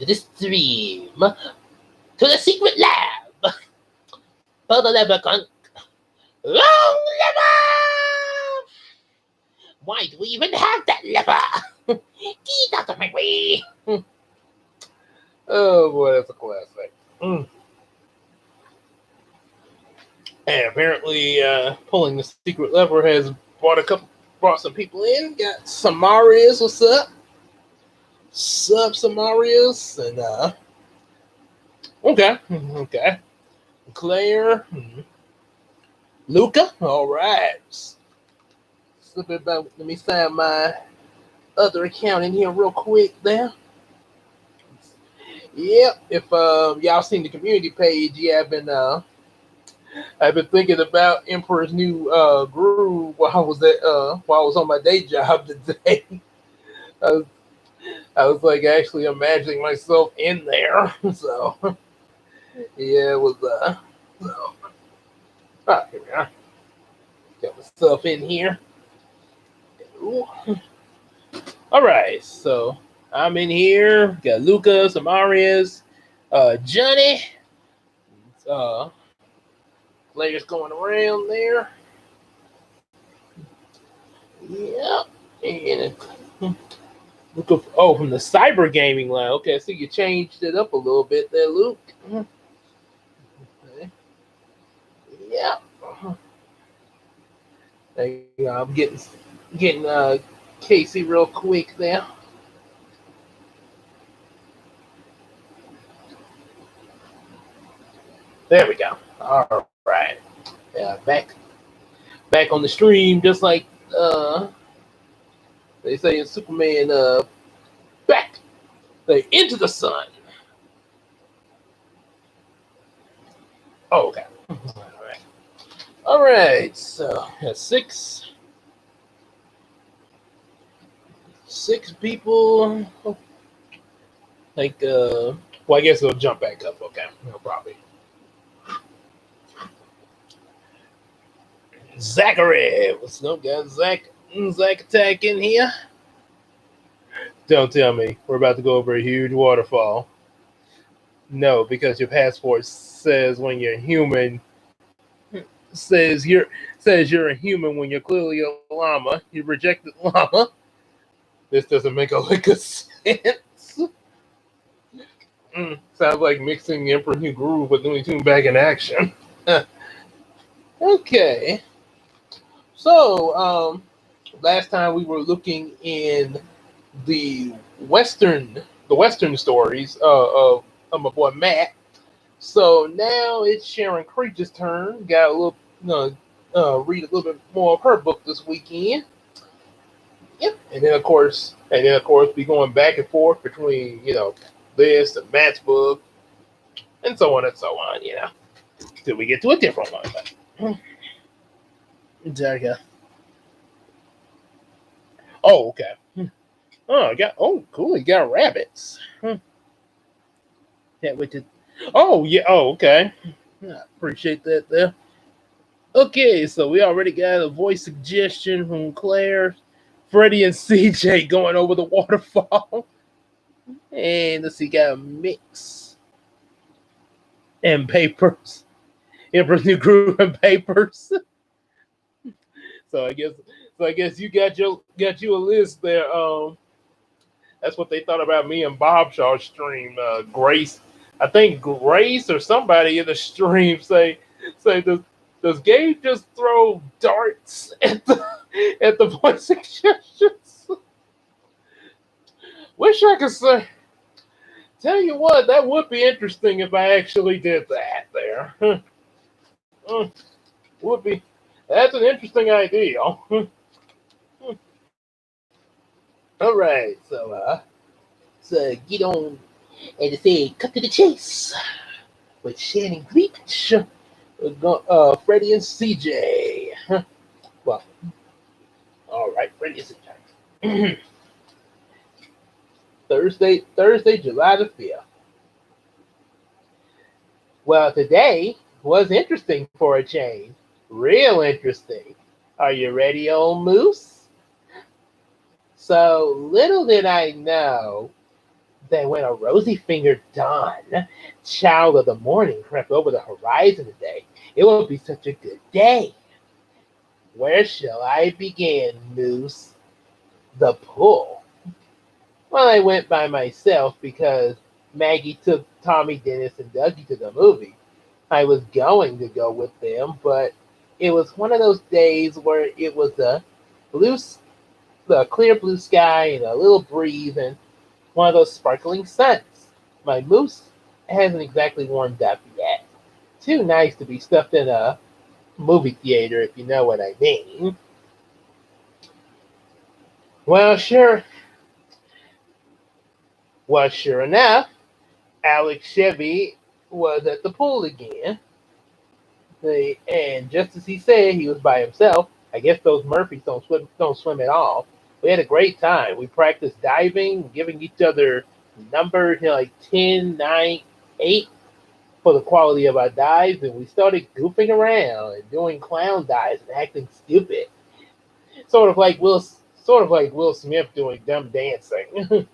to the stream, to the secret lab, for the leprechaun. Long lever! Why do we even have that lever? Get out of my way! Oh boy, that's a classic. And apparently, pulling the secret lever has brought some people in. Got Samarius, what's up? Sup, Samarius, and okay. Claire, Luca, all right. Let me find my other account in here real quick there. Yep, if y'all seen the community page, yeah, I've been thinking about Emperor's New Groove while I was on my day job today. I was like actually imagining myself in there. So yeah, it was so, here we are. Got myself in here. Ooh. All right, so I'm in here. Got Luca, Samarius, Johnny, players going around there. Yep. And Luca, from the cyber gaming line. Okay, so you changed it up a little bit there, Luke. Okay. Yeah. I'm getting Casey real quick there. There we go. All right. Yeah, back on the stream, just like they say in Superman. Back into the sun. Oh, okay. All right. So six people. Like well, I guess it'll jump back up. Okay, no problem. Zachary, what's up, guys? Zach Attack in here. Don't tell me we're about to go over a huge waterfall. No, because your passport says when you're human, says you're a human when you're clearly a llama. You rejected llama. This doesn't make a lick of sense. Sounds like mixing the Emperor New Groove with Looney Tunes back in action. Okay. So, last time we were looking in the Western stories of my boy Matt. So now it's Sharon Creech's turn. Got a little, read a little bit more of her book this weekend. Yep, and then of course be going back and forth between this and Matt's book, and so on and so on. Till we get to a different one. There you go. Oh, okay. Cool. You got rabbits. Yeah, which is. Oh, yeah. Oh, okay. I appreciate that there. Okay, so we already got a voice suggestion from Claire, Freddie, and CJ going over the waterfall. And let's see, got a mix and papers. Emperor's New Groove and papers. So I guess you got you a list there. That's what they thought about me and Bob Shaw's stream. Grace, I think Grace or somebody in the stream say does Gabe just throw darts at the voice suggestions? Wish I could say. Tell you what, that would be interesting if I actually did that there. Would be. That's an interesting idea. All right, so get on and say cut to the chase with Sharon Creech, Freddie and CJ. Well, all right, Freddie and CJ. Thursday, July the 5th. Well, today was interesting for a change. Real interesting. Are you ready, old moose? So little did I know Then when a rosy-fingered dawn, child of the morning, crept over the horizon today, it would be such a good day. Where shall I begin, Moose? The pool. Well, I went by myself because Maggie took Tommy, Dennis, and Dougie to the movie. I was going to go with them, but it was one of those days where it was blue, the clear blue sky and a little breeze and one of those sparkling suns. My moose hasn't exactly warmed up yet. Too nice to be stuffed in a movie theater, if you know what I mean. Well, sure. Well, sure enough, Alex Chevy was at the pool again. And just as he said, he was by himself. I guess those Murphys don't swim at all. We had a great time. We practiced diving, giving each other numbers, like 10, 9, 8 for the quality of our dives, and we started goofing around and doing clown dives and acting stupid. Sort of like Will Smith doing dumb dancing.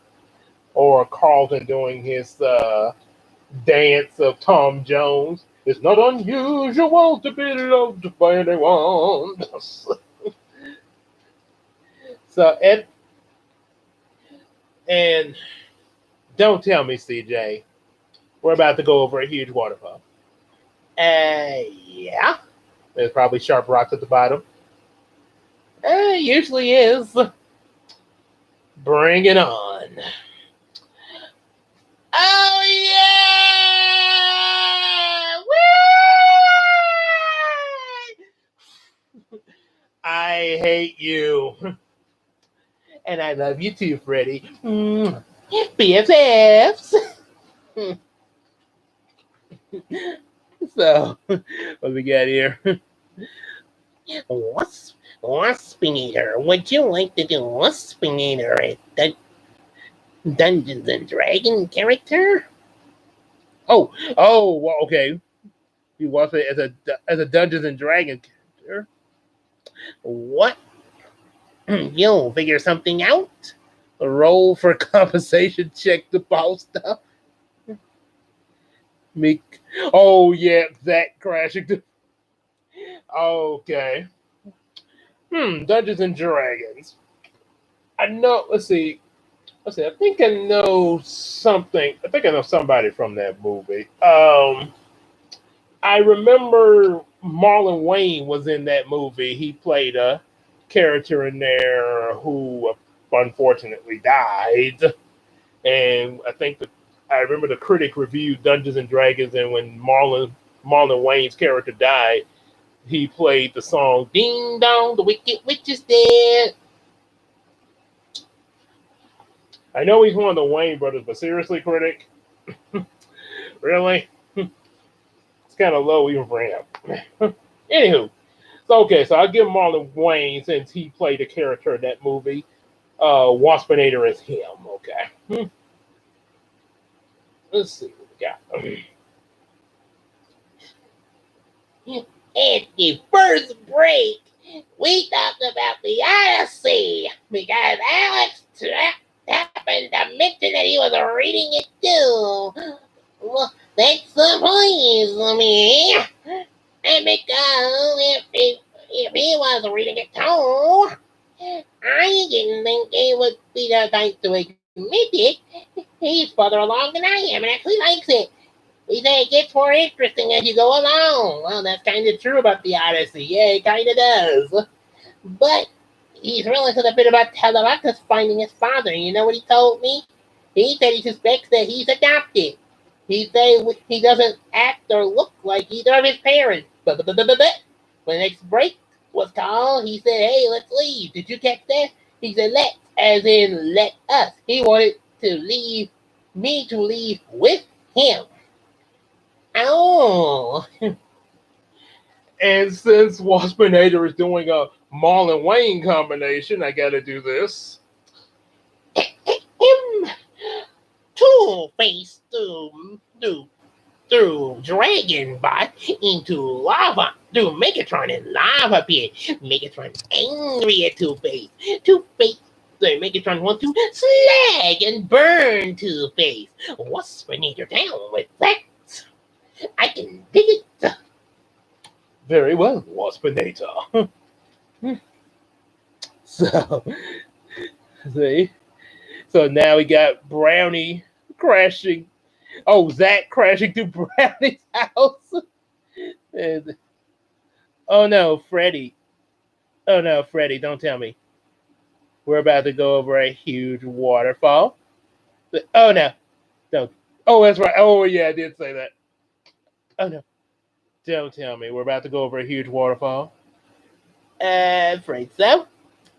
Or Carlton doing his dance of Tom Jones. It's not unusual to be loved by anyone. So and don't tell me, CJ, we're about to go over a huge waterfall. Yeah. There's probably sharp rocks at the bottom. Usually is. Bring it on. Oh yeah! Woo! I hate you. And I love you too, Freddie. BFFs. So, what we got here? Waspinator, would you like to do Waspinator at the Dungeons and Dragon character? Well, okay. You want it as a Dungeons and Dragon character? What? You'll figure something out. Roll for compensation. Check the ball stuff. Me. Oh yeah, that crashing. Okay. Dungeons and Dragons. I know. Let's see. I think I know something. I think I know somebody from that movie. I remember Marlon Wayne was in that movie. He played a character in there who unfortunately died. And I remember the critic reviewed Dungeons and Dragons, and when Marlon Wayne's character died, he played the song "Ding Dong, the Wicked Witch is Dead." I know he's one of the Wayne brothers, but seriously, critic, really? It's kind of low even for him. Anywho, so I'll give Marlon Wayne, since he played a character in that movie. Waspinator is him. Okay. Let's see what we got. At the first break, we talked about the Odyssey because Alex happened to mention that he was reading it too. Well, that surprised me. And because if he was reading it too, I didn't think it would be the time to admit it. He's further along than I am and actually likes it. He said it gets more interesting as you go along. Well, that's kind of true about the Odyssey. Yeah, it kind of does. But he's realized a bit about Telemachus finding his father. You know what he told me? He said he suspects that he's adopted. He said he doesn't act or look like either of his parents. But when the next break was called, he said, "Hey, let's leave." Did you catch that? He said, "Let's," as in let us. He wanted me to leave with him. Oh. And since Waspinator is doing a Marlon Wayne combination, I gotta do this. Two-Face through Dragon Bot into lava through Megatron and Lava Pit. Megatron's angry at Two-Face. Two-Face So Megatron wants to slag and burn Two-Face. Waspinator down with that. I can dig it. Very well, Waspinator. So, see? So now we got Brownie crashing. Oh, Zach crashing through Brownie's house. And, oh no, Freddy. Oh no, Freddy, don't tell me. We're about to go over a huge waterfall. Oh no, don't. Oh, that's right. Oh yeah, I did say that. Oh no, don't tell me. We're about to go over a huge waterfall. Afraid so.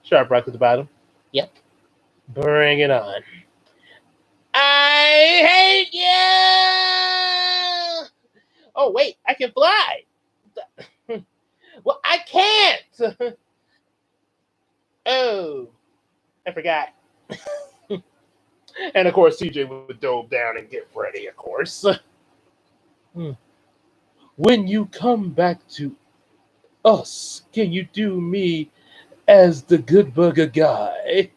Sharp Rock at the bottom. Yep. Bring it on. I hate you! Oh, wait, I can fly. Well, I can't. Oh, I forgot. And of course, CJ would dove down and get Freddy, of course. When you come back to us, can you do me as the Good Burger guy?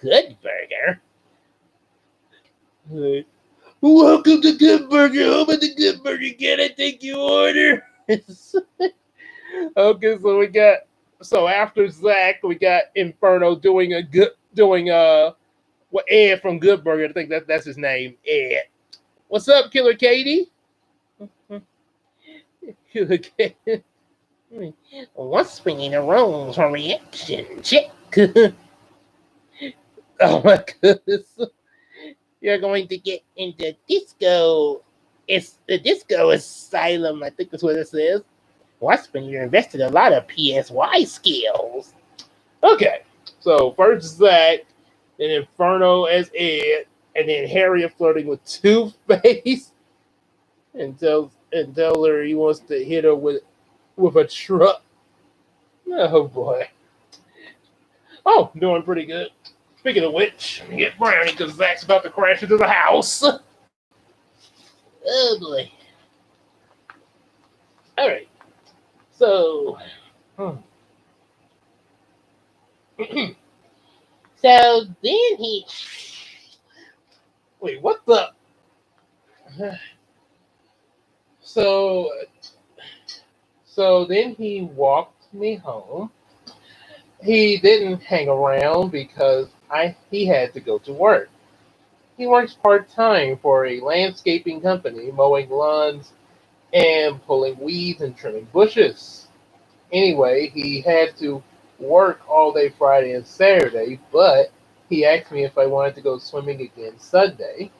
Good Burger? Welcome to Good Burger. Home of the Good Burger. Can I take your order? Okay, so after Zach, we got Inferno doing what Ed from Good Burger. I think that's his name, Ed. What's up, Killer Katie? Killer Katie. What's bringing a rolls for reaction check? Oh my goodness. You're going to get into disco. It's the disco asylum, I think that's what it says. Watchman, you invested a lot of PSY skills. Okay, so first Zach, then Inferno as Ed, and then Harriet flirting with Two-Face, and tells her he wants to hit her with a truck. Oh boy. Oh, doing pretty good. Speaking of which, get Brownie because Zach's about to crash into the house. Oh boy. All right. So, so then he. Wait, what the? So then he walked me home. He didn't hang around because he had to go to work. He works part-time for a landscaping company, mowing lawns and pulling weeds and trimming bushes. Anyway, he had to work all day Friday and Saturday, but he asked me if I wanted to go swimming again Sunday.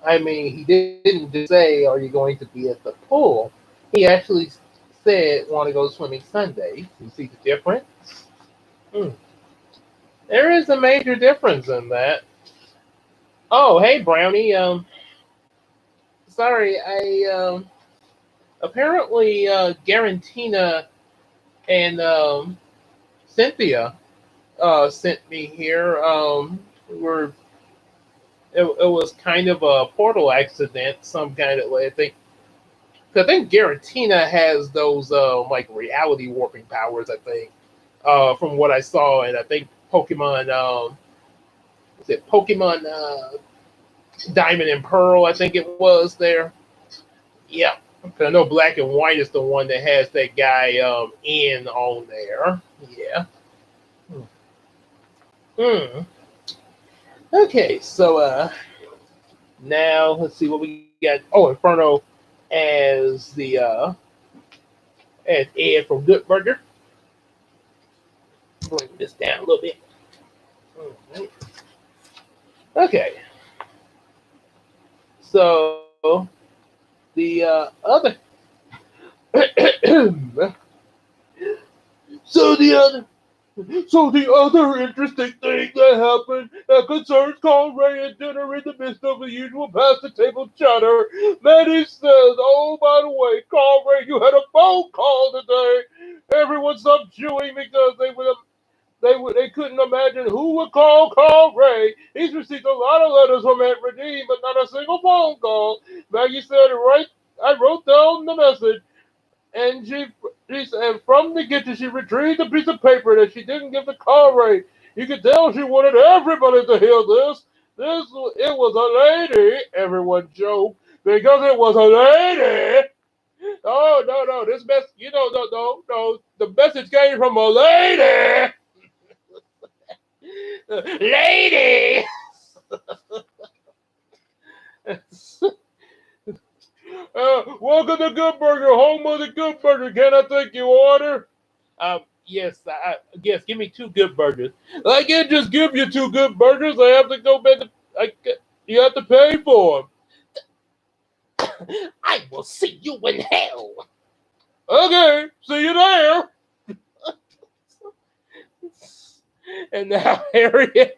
I mean, he didn't just say, "Are you going to be at the pool?" He actually said, "Want to go swimming Sunday?" You see the difference? There is a major difference in that. Oh, hey, Brownie. Sorry, apparently Garantina and Cynthia sent me here. It was kind of a portal accident, some kind of way. I think Garantina has those like reality warping powers. I think from what I saw, and I think Pokemon. Is it Pokemon Diamond and Pearl? I think it was there. Yeah. I know Black and White is the one that has that guy in on there. Yeah. Okay, so now let's see what we got. Oh, Inferno as the as Ed from Good Burger. Bring this down a little bit. Okay. So the other so the other interesting thing that happened that concerns Conray and dinner in the midst of the usual past the table chatter, Maddie says, "Oh, by the way, Conray, you had a phone call today. Everyone stopped chewing because they couldn't imagine who would call Conray. He's received a lot of letters from Aunt Redeem, but not a single phone call. Maggie said, right, I wrote down the message. And she said from the kitchen she retrieved a piece of paper that she didn't give to Conray. You could tell she wanted everybody to hear this. It was a lady, everyone joked, because it was a lady. Oh, no, this mess, no. The message came from a lady. Lady! Welcome to Good Burger, home of the Good Burger. Can I take your order? Yes, yes. Give me two good burgers. I can't just give you two good burgers. I have to go back. You have to pay for them. I will see you in hell. Okay, see you there. And now Harriet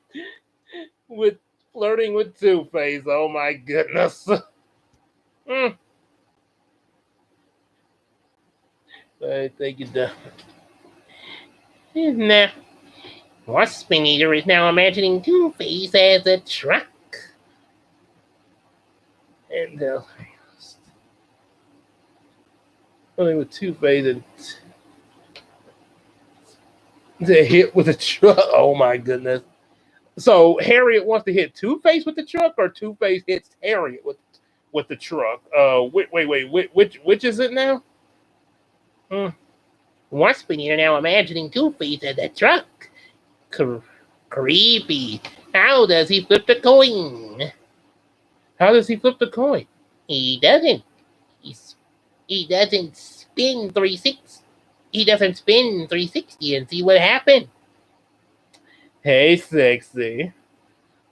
with flirting with Two Face. Oh my goodness. Mm. I think it does. Now, Waspin Eater is now imagining Two Face as a truck. And only with Two Face and the hit with a truck. Oh my goodness. So Harriet wants to hit Two Face with the truck, or Two Face hits Harriet with the truck. Wait. Which is it now? Waspin Eater now imagining Two Face as a truck. Creepy. How does he flip the coin? How does he flip the coin? He doesn't. He doesn't spin 360. He doesn't spin 360 and see what happened. Hey, sexy.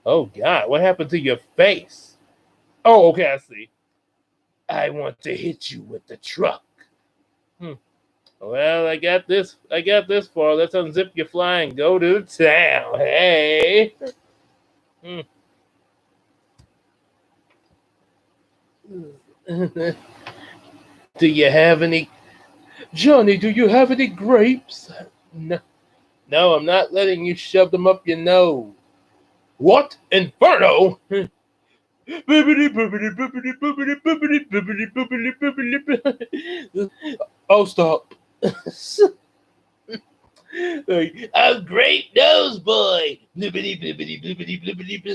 Oh God, what happened to your face? Oh, okay, I see. I want to hit you with the truck. Well, I got this far. Let's unzip your fly and go to town. Hey. Do you have any, Johnny? Do you have any grapes? No, I'm not letting you shove them up your nose. What inferno? Oh, stop. A great nose boy.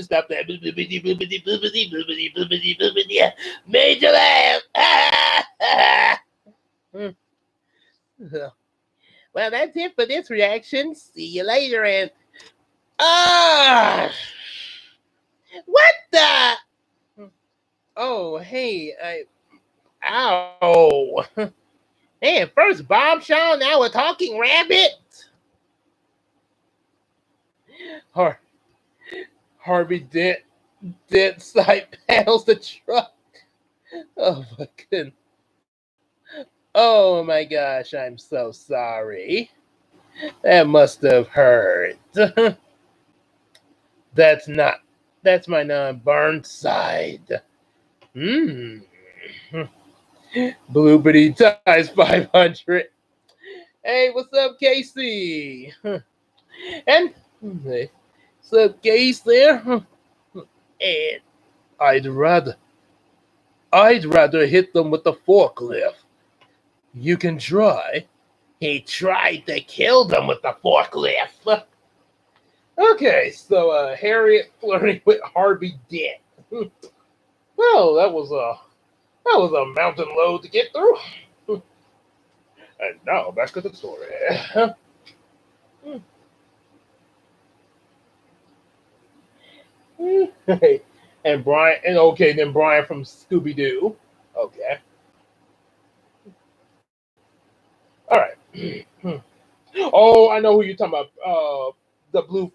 Stop that. Made you laugh. Well, that's it for this reaction. See you later. And what the? Oh, hey, ow. Hey, first bombshell, now a talking rabbit. Harvey Dent side panels the truck. Oh my goodness. Oh my gosh, I'm so sorry. That must have hurt. That's my non-burned side. Blueberry ties 500. Hey, what's up, Casey? And what's up, Casey there? And I'd rather hit them with the forklift. You can try. He tried to kill them with the forklift. Okay, so Harriet flirting with Harvey Dent. Well, that was a mountain load to get through. And now back to the story. And Brian, and okay, then Brian from Scooby Doo. Okay. All right. Oh, I know who you're talking about.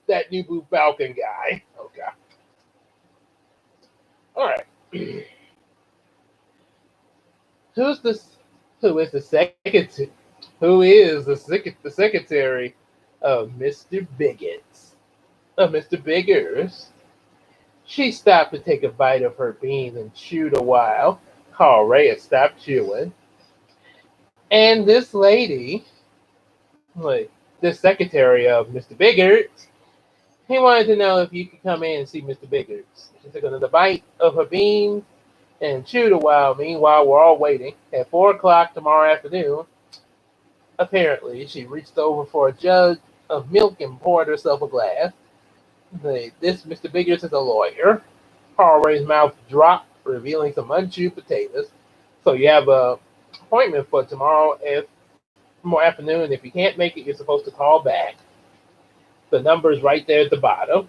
That new Blue Falcon guy. Okay. All right. Who is the secretary? Who is the secretary of Mr. Biggins? Of Mr. Biggers? She stopped to take a bite of her beans and chewed a while. Carl Ray had stopped chewing. And this lady, like the secretary of Mr. Biggers, he wanted to know if you could come in and see Mr. Biggers. She took another bite of her beans and chewed a while. Meanwhile, we're all waiting. At 4 o'clock tomorrow afternoon, apparently, she reached over for a jug of milk and poured herself a glass. This Mr. Biggers is a lawyer. Carl Ray's mouth dropped, revealing some unchewed potatoes. So you have a appointment for tomorrow afternoon. If you can't make it, you're supposed to call back. The number is right there at the bottom.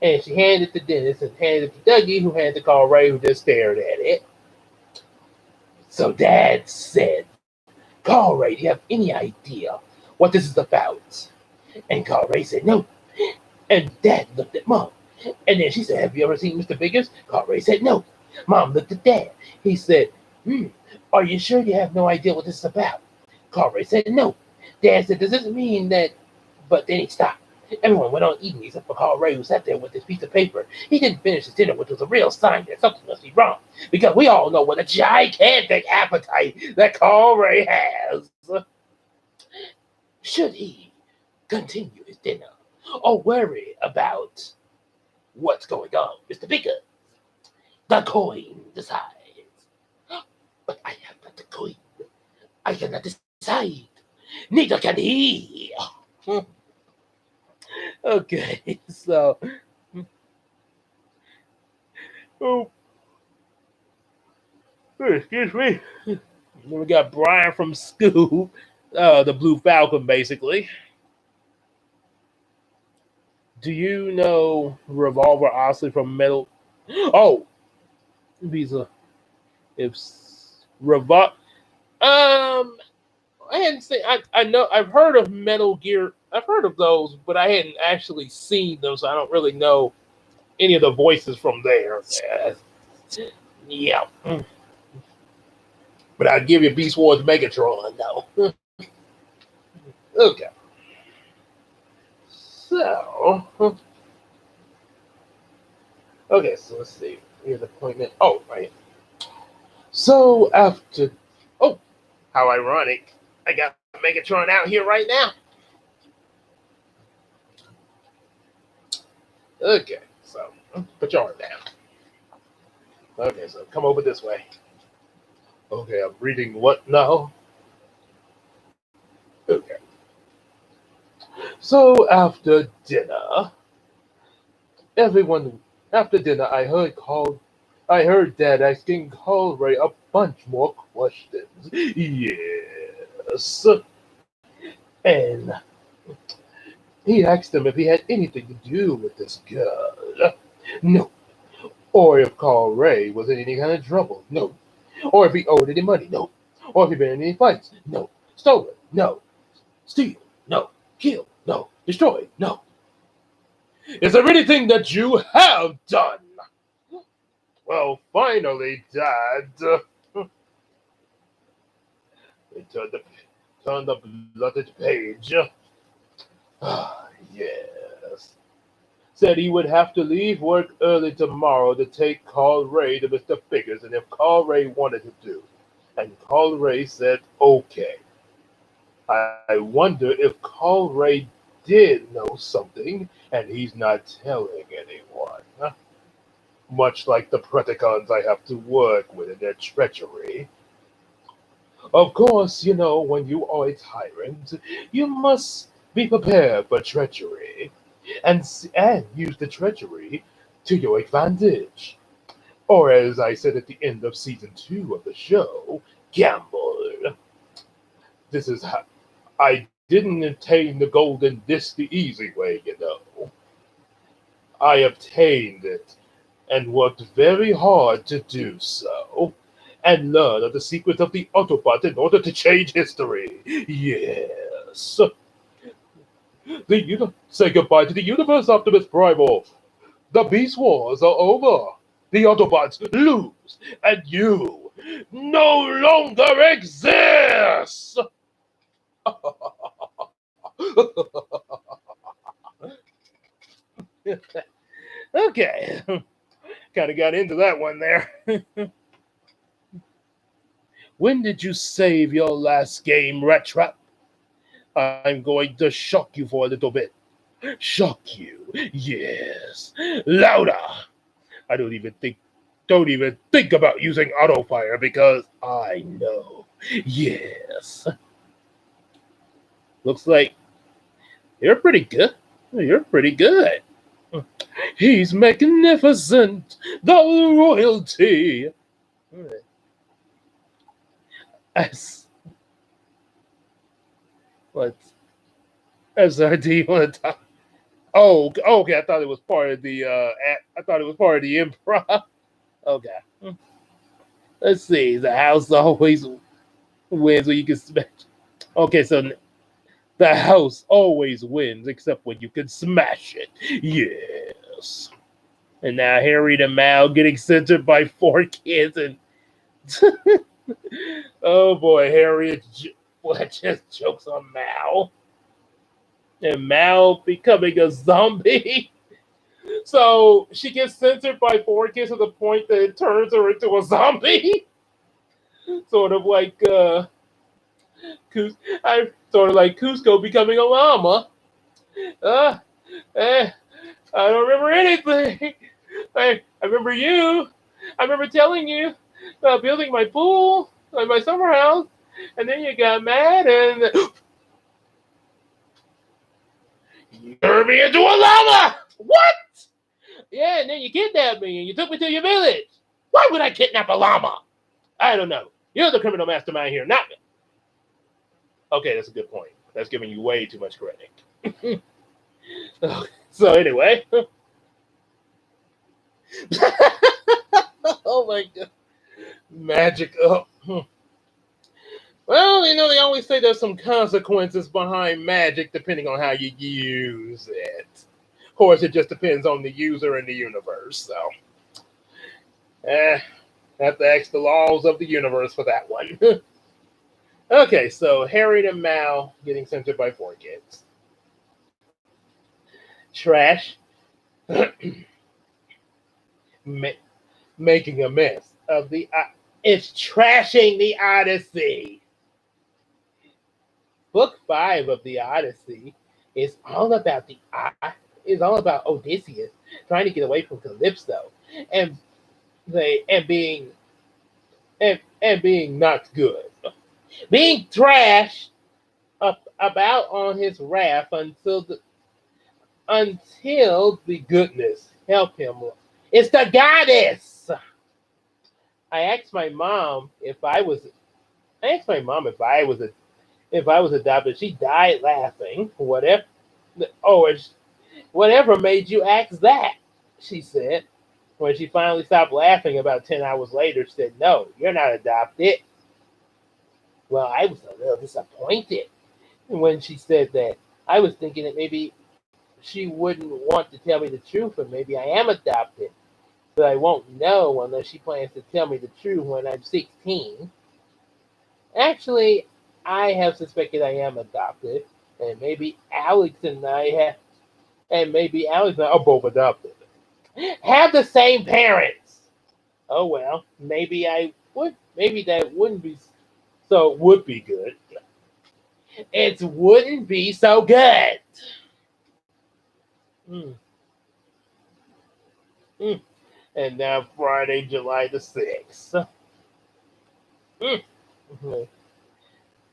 And she handed it to Dennis and handed it to Dougie, who handed it to Carl Ray, who just stared at it. So Dad said, Carl Ray, do you have any idea what this is about? And Carl Ray said, no. And Dad looked at Mom. And then she said, have you ever seen Mr. Biggers? Carl Ray said, no. Mom looked at Dad. He said, are you sure you have no idea what this is about? Carl Ray said, no. Dad said, does this mean that? But then he stopped. Everyone went on eating except for Carl Ray, who sat there with his piece of paper. He didn't finish his dinner, which was a real sign that something must be wrong, because we all know what a gigantic appetite that Carl Ray has. Should he continue his dinner or worry about what's going on, Mr. Bigger? The coin decides. But I have not the coin. I cannot decide. Neither can he. Okay, so excuse me. Then we got Brian from school, the Blue Falcon, basically. Do you know Revolver Osley from Metal? Oh, Visa. If Revol, I hadn't seen. I know I've heard of Metal Gear. I've heard of those, but I hadn't actually seen them, so I don't really know any of the voices from there. Yeah. But I'd give you Beast Wars Megatron, though. Okay. So. Okay, so let's see. Here's the appointment. Oh, right. So after. Oh, how ironic. I got Megatron out here right now. Okay, so put your arm down. Okay, so come over this way. Okay, I'm reading what now? Okay. So after dinner, I heard Dad asking Carl Ray a bunch more questions. Yes. And he asked him if he had anything to do with this girl. No. Or if Carl Ray was in any kind of trouble. No. Or if he owed any money. No. Or if he been in any fights. No. Stolen. No. Steal. No. Kill. No. Destroy. No. Is there anything that you have done? Well, finally, Dad. He turned the blooded page. Yes. Said he would have to leave work early tomorrow to take Carl Ray to Mr. Biggers, and if Carl Ray wanted to do. And Carl Ray said, okay. I wonder if Carl Ray did know something, and he's not telling anyone. Much like the Predacons I have to work with in their treachery. Of course, you know, when you are a tyrant, you must be prepared for treachery, and use the treachery to your advantage. Or as I said at the end of season 2 of the show, gamble. This is how I didn't obtain the golden disc the easy way, you know. I obtained it and worked very hard to do so, and learn of the secrets of the Autobot in order to change history. Yes. Say goodbye to the universe, Optimus Primal. The Beast Wars are over. The Autobots lose, and you no longer exist. Okay. Kind of got into that one there. When did you save your last game, Rat? I'm going to shock you for a little bit. Shock you? Yes. Louder. I don't even think about using auto fire because I know. Yes. Looks like You're pretty good. You're pretty good. He's magnificent, the royalty. As what? Do you want to talk? Oh, okay. I thought it was part of the. I thought it was part of the improv. Okay. Let's see. The house always wins when you can smash. Okay, so the house always wins except when you can smash it. Yes. And now Harry and Mal getting censored by four kids and oh boy, Harriet just jokes on Mal. And Mal becoming a zombie. So she gets censored by four kids to the point that it turns her into a zombie. Sort of like sort of like Cusco becoming a llama. Uh, eh, I don't remember anything. I remember you. I remember telling you about building my pool, like my summer house, and then you got mad and you turned me into a llama. What? Yeah, and then you kidnapped me and you took me to your village. Why would I kidnap a llama? I don't know. You're the criminal mastermind here, not me. Okay, that's a good point. That's giving you way too much credit. So anyway. Oh my god. Magic up. Well, they always say there's some consequences behind magic depending on how you use it. Of course, it just depends on the user and the universe, so. Have to ask the laws of the universe for that one. Okay, so Harry and Mal getting censored by four kids. Trash. Making a mess of the. It's trashing the Odyssey. Book 5 of the Odyssey is all about Odysseus trying to get away from Calypso and being not good, being trashed about on his raft until the goodness help him. It's the goddess. I asked my mom if I was adopted. She died laughing. Whatever made you ask that? She said. When she finally stopped laughing about 10 hours later, she said, "No, you're not adopted." Well, I was a little disappointed when she said that. I was thinking that maybe she wouldn't want to tell me the truth, and maybe I am adopted. But I won't know unless she plans to tell me the truth when I'm 16. Actually, I have suspected I am adopted, and maybe Alex and I are both adopted. Have the same parents. Oh well, maybe I would. Maybe that wouldn't be so. It would be good. It wouldn't be so good. Mm. Mm. And now Friday, July the 6th. Mm.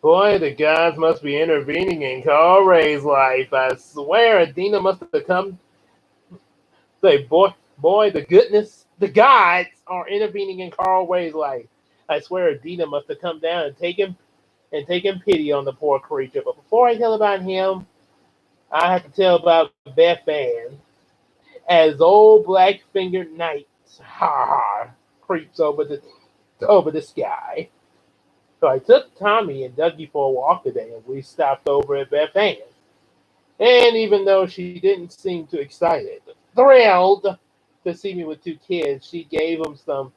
Boy, the gods must be intervening in Carl Ray's life. I swear Adina must have come. Say, boy, the gods are intervening in Carl Ray's life. I swear Adina must have come down and taken pity on the poor creature. But before I tell about him, I have to tell about Beth Ann. As old black-fingered night creeps over the sky. So I took Tommy and Dougie for a walk today, and we stopped over at Beth Ann's. And even though she didn't seem too thrilled to see me with two kids, she gave them some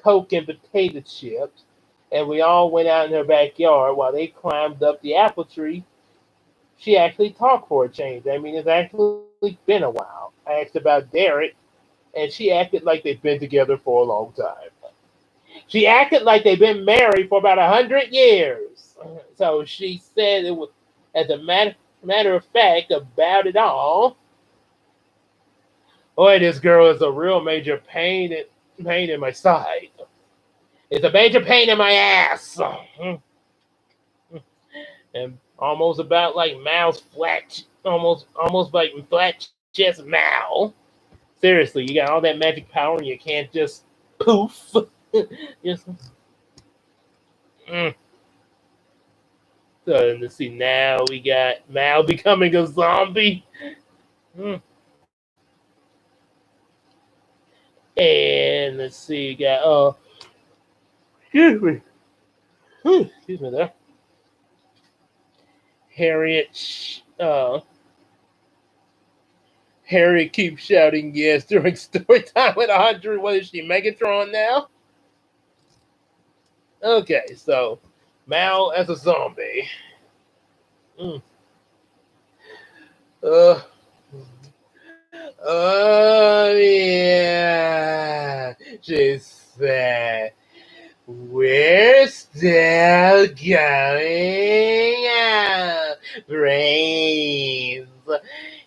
Coke and potato chips, and we all went out in her backyard while they climbed up the apple tree. She actually talked for a change. I mean, it's actually been a while. I asked about Derek, and she acted like they've been together for a long time. She acted like they've been married for about 100 years. So she said it was, as a matter of fact, about it all. Boy, this girl is a real major pain in my side. It's a major pain in my ass. and almost about like Mal's flat, almost like flat chest Mal. Seriously, you got all that magic power, and you can't just poof. Just mm. So let's see. Now we got Mal becoming a zombie. Mm. And let's see. You got excuse me. Excuse me there. Harriet. Harriet keeps shouting yes during story time with 100. What is she, Megatron now? Okay, so Mal as a zombie. Mm. Uh, oh yeah, she said. We're still going out. Brains.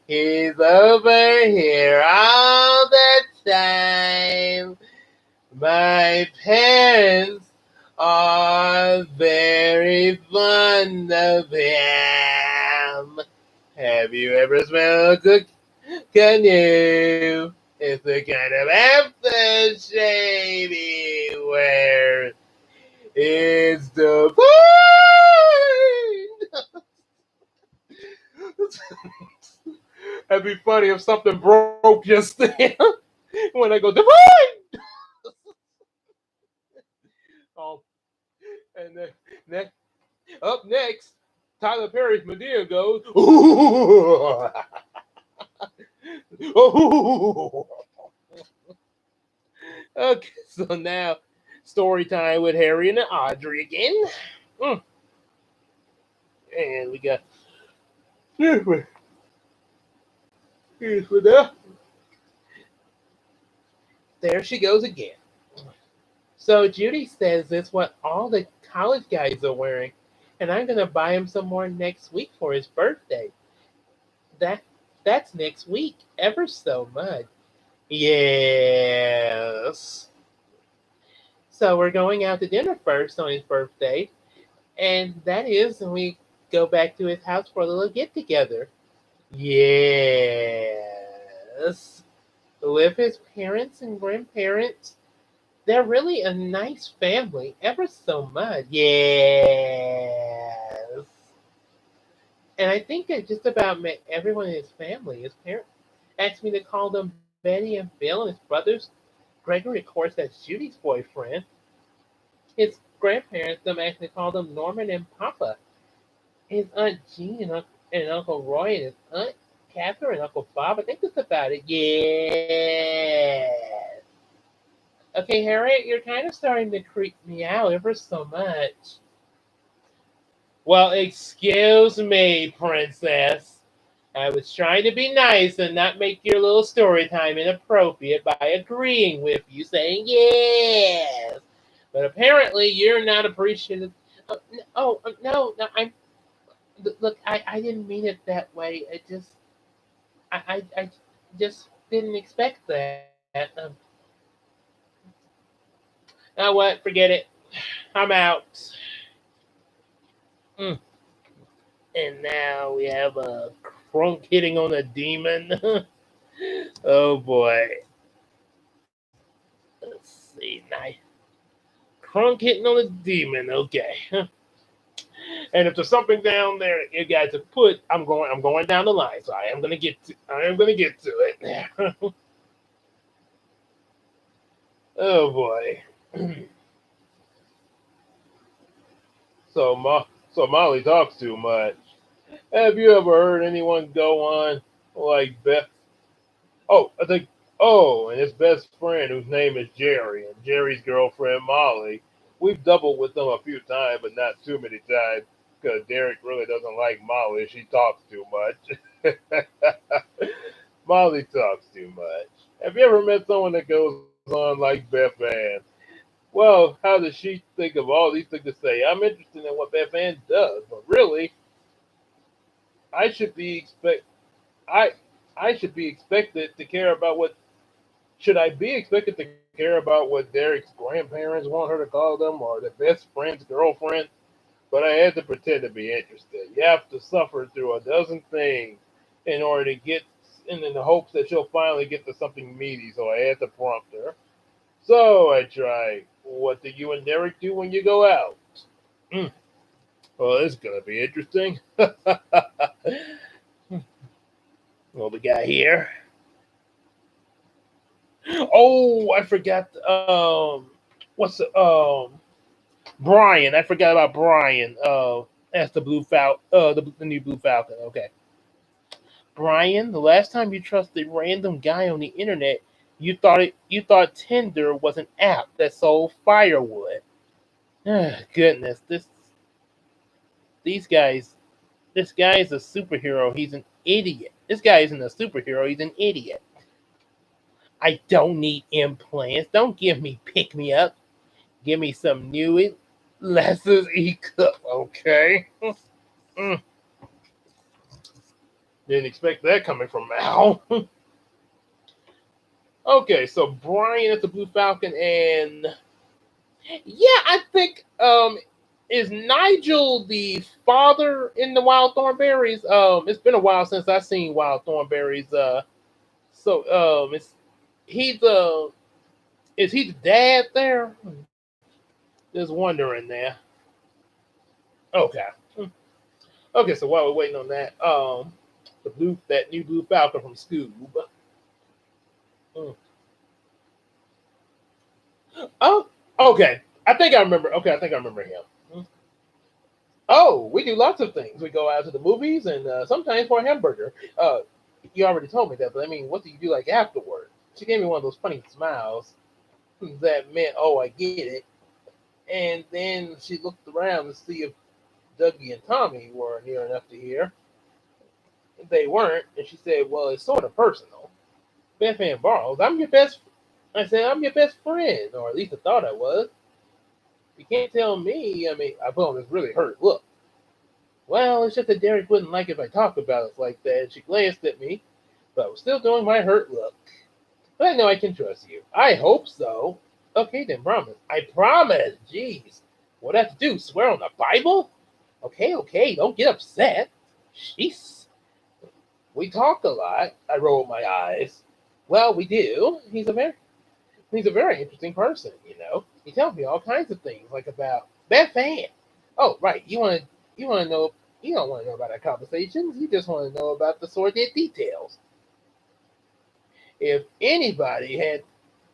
He's over here all the time. My parents are very fond of him. Have you ever smelled a good canoe? It's the kind of aftershave he wears. It's the point. That'd be funny if something broke just there when I go divine. Oh, and then next, up next, Tyler Perry's Medea goes. Ooh, ooh. Okay, so now story time with Harry and Audrey again. Mm. And we got here's with her. There she goes again. So Judy says it's what all the college guys are wearing, and I'm gonna buy him some more next week for his birthday. That that's next week, ever so much. Yes. So we're going out to dinner first on his birthday, and that is when we go back to his house for a little get together. Yes. With his parents and grandparents. They're really a nice family, ever so much. Yes. And I think that just about everyone in his family, his parents, asked me to call them Betty and Bill and his brothers. Gregory, of course, that's Judy's boyfriend. His grandparents, them asked me to call them Norman and Papa. His Aunt Jean and Uncle Roy and his Aunt Catherine and Uncle Bob. I think that's about it. Yeah. Okay, Harriet, you're kind of starting to creep me out ever so much. Well, excuse me, princess. I was trying to be nice and not make your little story time inappropriate by agreeing with you, saying yes. But apparently, you're not appreciative. No, no, look. I didn't mean it that way. I just didn't expect that. Now what? Forget it. I'm out. Mm. And now we have a crunk hitting on a demon. Oh boy. Let's see. Nice. Crunk hitting on a demon. Okay. And if there's something down there you guys have put, I'm going down the line. So I am gonna get to it. Oh boy. So Molly talks too much. Have you ever heard anyone go on like Beth? Oh, I think. Oh, and his best friend, whose name is Jerry, and Jerry's girlfriend Molly. We've doubled with them a few times, but not too many times, because Derek really doesn't like Molly. She talks too much. Molly talks too much. Have you ever met someone that goes on like Beth Ann? Well, how does she think of all these things to say? I'm interested in what Beth Ann does, but really, I should be expect I I should be expected to care about what should I be expected to care about what Derek's grandparents want her to call them or the best friend's girlfriend? but I had to pretend to be interested. You have to suffer through a dozen things in order to get, and in the hopes that you'll finally get to something meaty. So I had to prompt her. So I tried. What do you and Derek do when you go out? Mm, well, this is gonna be interesting. Well, the guy here. Oh, I forgot. What's Brian? I forgot about Brian. That's the Blue Falcon. The new Blue Falcon. Okay, Brian. The last time you trusted a random guy on the internet, you thought Tinder was an app that sold firewood. Goodness, these guys. This guy is a superhero. He's an idiot. This guy isn't a superhero. He's an idiot. I don't need implants. Don't give me pick me up. Give me some new lessons e cup, okay? Mm, didn't expect that coming from Mal. Okay, so Brian is the Blue Falcon, and yeah, I think is Nigel the father in the Wild Thornberries? It's been a while since I've seen Wild Thornberries. So it's he's is he the dad there? Just wondering there. Okay. Okay, so while we're waiting on that, that new Blue Falcon from Scoob. Mm. Oh, okay. I think I remember. Okay, I think I remember him. Mm. Oh, we do lots of things. We go out to the movies and sometimes for a hamburger. You already told me that, but I mean, what do you do like afterward? She gave me one of those funny smiles that meant, "Oh, I get it." And then she looked around to see if Dougie and Tommy were near enough to hear. They weren't, and she said, "Well, it's sort of personal." Beth Ann Barnes, I said, "I'm your best friend, or at least I thought I was. You can't tell me." I mean, I put on this really hurt look. Well, it's just that Derek wouldn't like if I talked about it like that. She glanced at me, but I was still doing my hurt look. But I know I can trust you. I hope so. Okay, then promise. I promise. Jeez. What do I have to do? Swear on the Bible? Okay, okay. Don't get upset. Jeez. We talk a lot. I rolled my eyes. Well, we do. He's a very interesting person, you know. He tells me all kinds of things, like about Beth Ann. Oh, right. You want to know? You don't want to know about our conversations. You just want to know about the sordid details. If anybody had,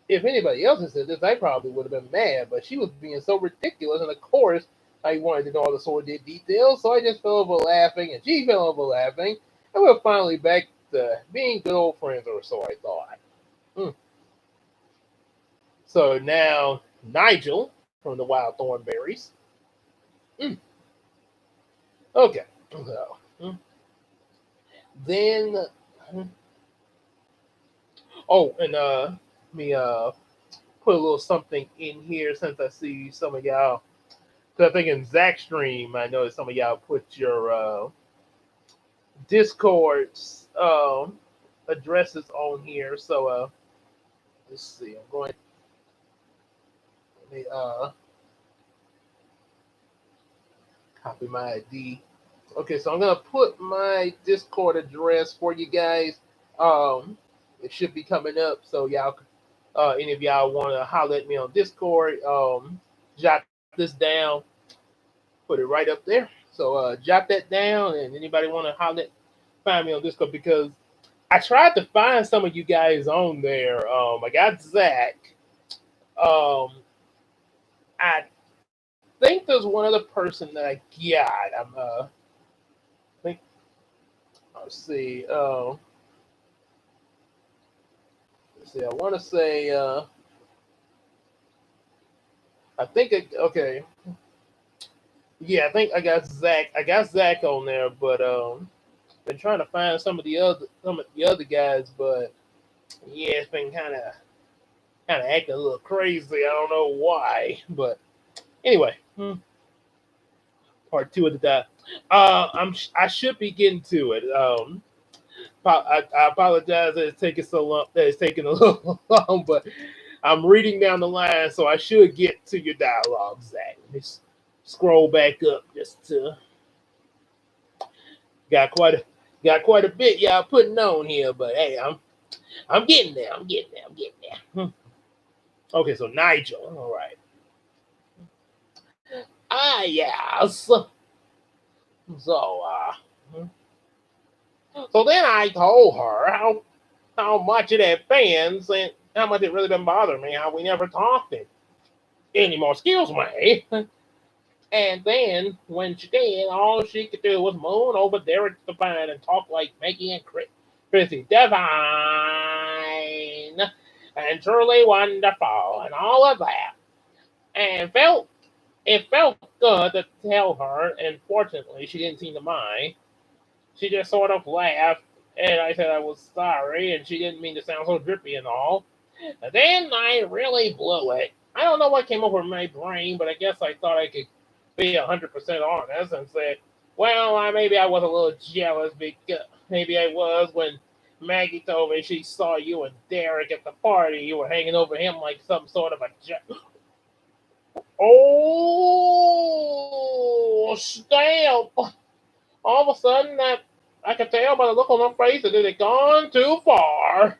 if anybody else had said this, I probably would have been mad. But she was being so ridiculous, and of course, I wanted to know all the sordid details, so I just fell over laughing, and she fell over laughing, and we're finally back to being good old friends, or so I thought. Mm. So now Nigel from the Wild Thornberries. Mm. Okay. So then, oh, and let me put a little something in here since I see some of y'all. Because I think in Zach stream, I know some of y'all put your Discord's addresses on here. So let's see. I'm going. Let me copy my ID. Okay, so I'm gonna put my Discord address for you guys. Um, it should be coming up, so y'all, any of y'all want to holler at me on Discord, jot this down, put it right up there. So jot that down, and anybody want to find me on Discord because I tried to find some of you guys on there. I got Zach. Um, I think there's one other person that I got. Think let's see. Let's see. I want to say. I think. Okay. Yeah, I think I got Zach. I got Zach on there, but been trying to find some of the other guys, but yeah, it's been kind of acting a little crazy. I don't know why, but anyway, part two of the dot. I should be getting to it. I apologize that it's taking so long. That it's taking a little long, but I'm reading down the line, so I should get to your dialogue, Zach. Let me scroll back up just to got quite a bit y'all putting on here, but hey, I'm getting there. I'm getting there. I'm getting there. Okay, so Nigel. All right. Ah, yes. So, so then I told her how much it had fans and how much it really been bothering me, how we never talked it anymore. Excuse me. And then when she did, all she could do was moon over Derek Devine and talk like Maggie and Chrissy Devine and truly wonderful and all of that. And it felt good to tell her, and fortunately she didn't seem to mind. She just sort of laughed, and I said I was sorry, and she didn't mean to sound so drippy and all. And then I really blew it. I don't know what came over my brain, but I guess I thought I could be 100% honest and said, well, maybe I was a little jealous because maybe I was when Maggie told me she saw you and Derek at the party. You were hanging over him like some sort of a oh, stamp. All of a sudden, that I could tell by the look on her face that it had gone too far.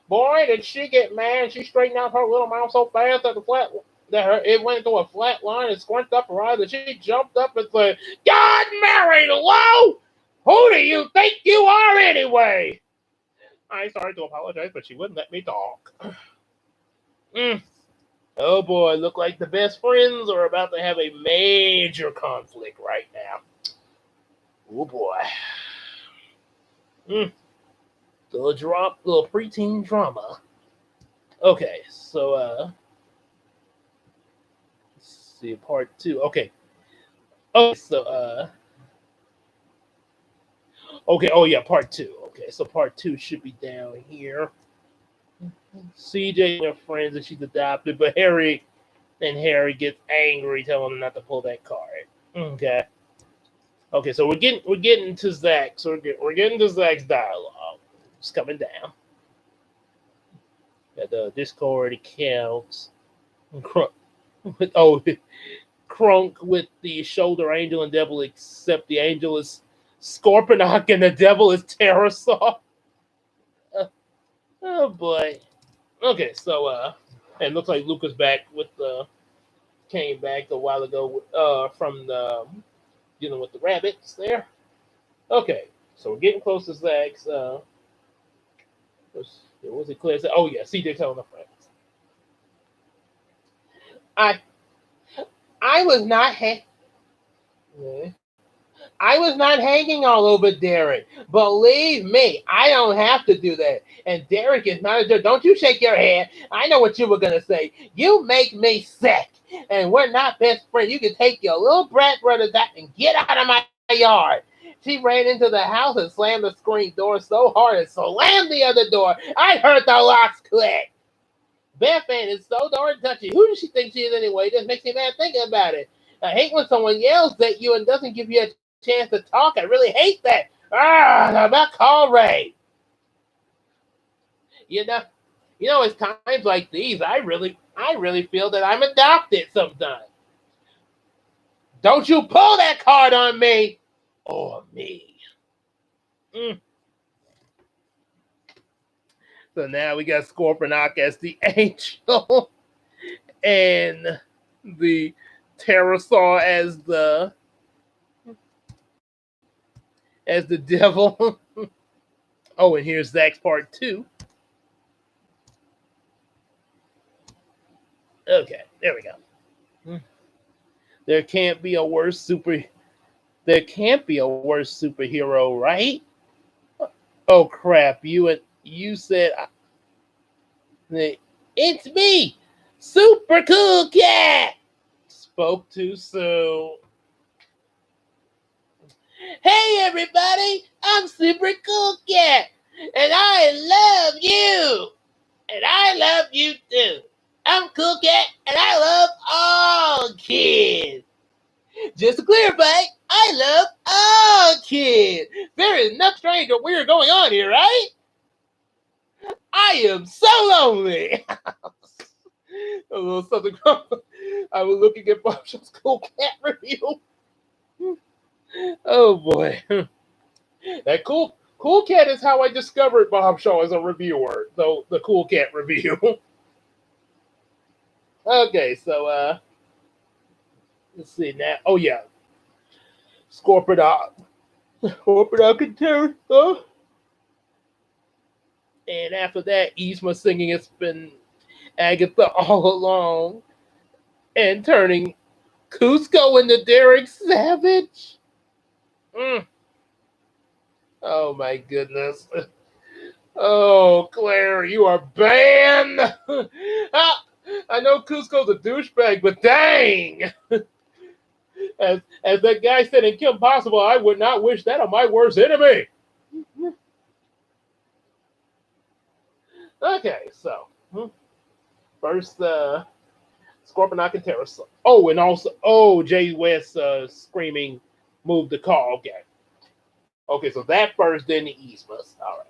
Boy, did she get mad! She straightened out her little mouth so fast that it went into a flat line and scrunched up her eyes, and she jumped up and said, "God, Mary Lou, who do you think you are anyway?" I started to apologize, but she wouldn't let me talk. Oh boy, look like the best friends are about to have a major conflict right now. Oh boy. Little preteen drama. Okay, so let's see part 2. Okay. Okay, so okay, oh yeah, part 2. Okay, so part 2 should be down here. CJ and her friends and she's adopted, but Harry gets angry, telling him not to pull that card. Okay. Okay, so we're getting to Zach. So we're getting to Zach's dialogue. It's coming down. Got the Discord accounts. Crunk with the shoulder angel and devil, except the angel is Scorponok and the devil is Terrorsaw. Oh boy. Okay, so and looks like Luca's back came back a while ago from the dealing with the rabbits there. Okay, so we're getting close to Zach's. Was it clear? Oh yeah, CJ telling the friends. I was not I was not hanging all over Derek. Believe me, I don't have to do that. And Derek is not a jerk. Don't you shake your head. I know what you were gonna say. You make me sick, and we're not best friends. You can take your little brat brother back and get out of my yard. She ran into the house and slammed the screen door so hard and slammed the other door. I heard the locks click. Beth Ann is so darn touchy. Who does she think she is anyway? It just makes me mad thinking about it. I hate when someone yells at you and doesn't give you a chance to talk. I really hate that. About call Ray. You know, it's times like these I really feel that I'm adopted sometimes. Don't you pull that card on me or me. So now we got Scorponok as the angel and the Terrorsaw as the devil. Oh, and here's Zach's part 2. Okay, there we go. There can't be a worse superhero, right? Oh crap! You said it's me, Super Cool Cat. Spoke too soon. Hey everybody, I'm Super Cool Cat, and I love you, and I love you too. I'm Cool Cat, and I love all kids. Just to clarify, I love all kids. There is nothing strange or weird going on here, right? I am so lonely. A little something. I was looking at Bob Shaw's Cool Cat review. Oh boy, that Cool Cat is how I discovered Bob Shaw as a reviewer. Though the Cool Cat review. Okay, so let's see now. Oh yeah, Scorpidog. Scorpidog and Terror. And after that, Yzma singing It's Been Agatha All Along and turning Cusco into Derek Savage. Mm. Oh my goodness. Oh, Claire, you are banned. I know Cusco's a douchebag, but dang. As that guy said in Kim Possible, I would not wish that on my worst enemy. Okay, so first Scorponok and Terror. Oh, and also Jay West screaming move the car. Okay, so that first, then the Eastmas. All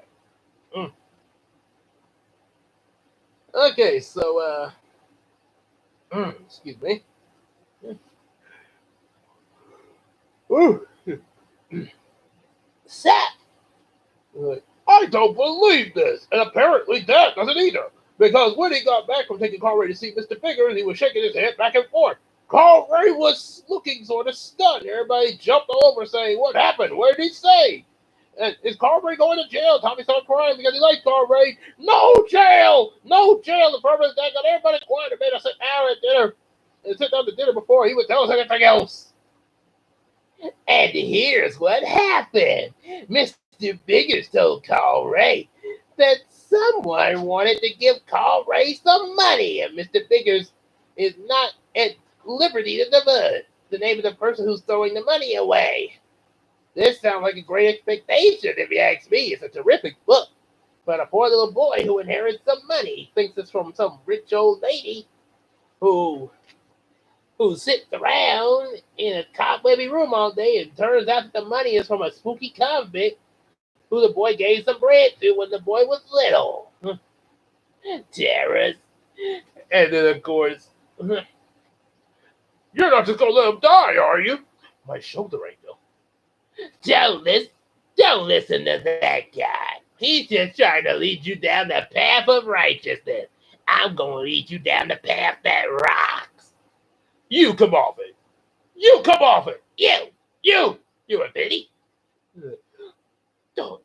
right. Okay, so excuse me. Ooh. Seth. I don't believe this, and apparently Dad doesn't either. Because when he got back from taking Carl Ray to see Mr. Figures, he was shaking his head back and forth. Carl Ray was looking sort of stunned. Everybody jumped all over saying, "What happened? What did he say? Is Carl Ray going to jail?" Tommy started crying because he liked Carl Ray. No jail! No jail! The purpose that got everybody quiet and made us sit down at dinner and sit down to dinner before he would tell us anything else. And here's what happened. Mr. Biggers told Carl Ray that someone wanted to give Carl Ray some money, and Mr. Biggers is not at liberty to divulge the name of the person who's throwing the money away. This sounds like a great expectation, if you ask me. It's a terrific book. But a poor little boy who inherits some money thinks it's from some rich old lady who sits around in a cobwebby room all day, and turns out that the money is from a spooky convict who the boy gave some bread to when the boy was little. Terrors. And then, of course, you're not just going to let him die, are you? My shoulder ain't though. Don't listen to that guy. He's just trying to lead you down the path of righteousness. I'm going to lead you down the path that rocks. You come off it. You come off it. You a pity. Don't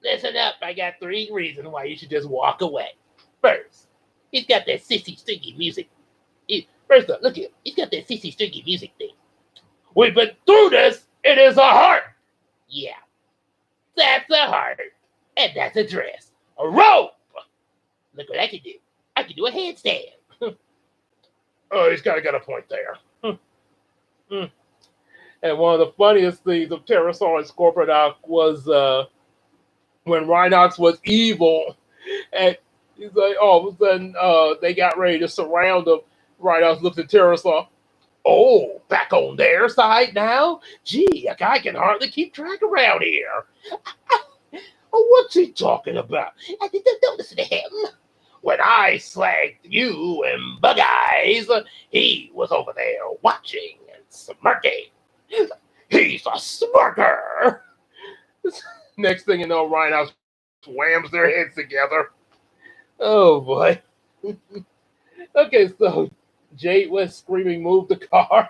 listen up. I got 3 reasons why you should just walk away. First, he's got that sissy stringy music. First up, look at him. He's got that sissy stringy music thing. We've been through this. It is a heart. Yeah, that's a heart. And that's a dress. A rope. Look what I can do. I can do a handstand. Oh, he's kind of got a point there. And one of the funniest things of Pterosaur and Scorponok was when Rhinox was evil, and he's like, all of a sudden, they got ready to surround him. Rhinox looks at Pterosaur. Oh, back on their side now? Gee, a guy can hardly keep track around here. What's he talking about? Don't listen to him. When I slagged you and Bug Eyes, he was over there watching and smirking. He's a smirker. Next thing you know, Rhinox whams their heads together. Oh boy. Okay, so Jade was screaming, move the car.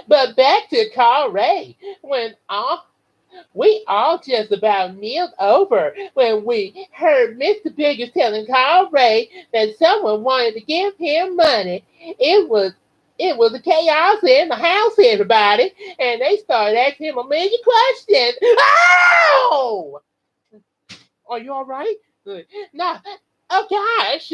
But back to Carl Ray, when we all just about kneeled over when we heard Mr. Biggers telling Carl Ray that someone wanted to give him money. It was a chaos in the house, everybody, and they started asking him a million questions. Oh! Are you all right? No. Oh gosh,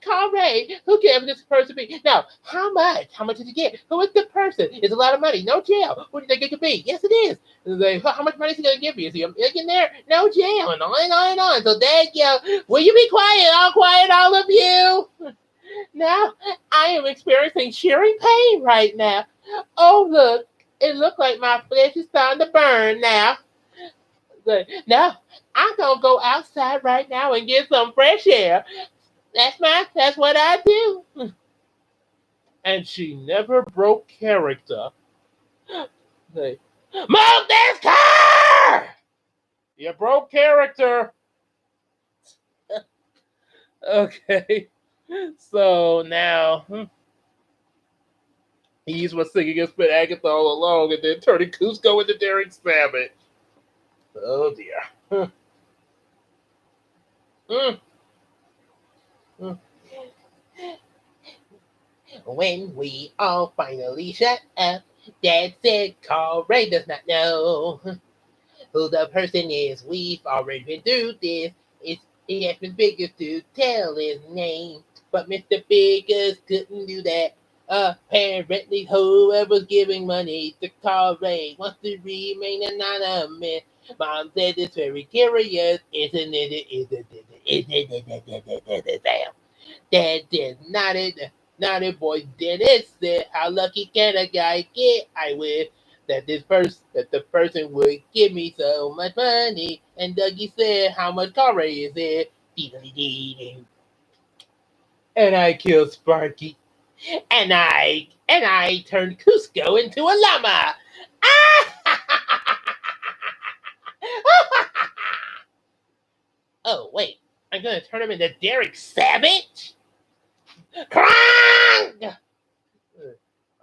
Carl Ray, who can this person be? Now, how much? How much did you get? Who is the person? It's a lot of money. No jail. Who do you think it could be? Yes, it is. They, how much money is he going to give you? Is he a millionaire? No jail. And on and on and on. So there you go. Will you be quiet? I'll quiet all of you. Now, I am experiencing shearing pain right now. Oh, look. It looks like my flesh is starting to burn now. Like, no, I'm gonna go outside right now and get some fresh air. That's what I do. And she never broke character. Like, move this car! You broke character. Okay. So now he's was singing and spit Agatha all along and then turning Cusco into Derek Savage. Oh dear. Mm, mm. When we all finally shut up, Dad said Carl Ray does not know who the person is. We've already been through this. He asked Mr. Biggers to tell his name, but Mr. Biggers couldn't do that. Apparently, whoever's giving money to Carl Ray wants to remain anonymous. Mom said it's very curious, isn't it? Dad did nodded boy Dennis said, how lucky can a guy get? I wish that the person would give me so much money. And Dougie said, how much car is it? And I killed Sparky. And I turned Cusco into a llama. Oh wait, I'm gonna turn him into Derek Savage? Krang!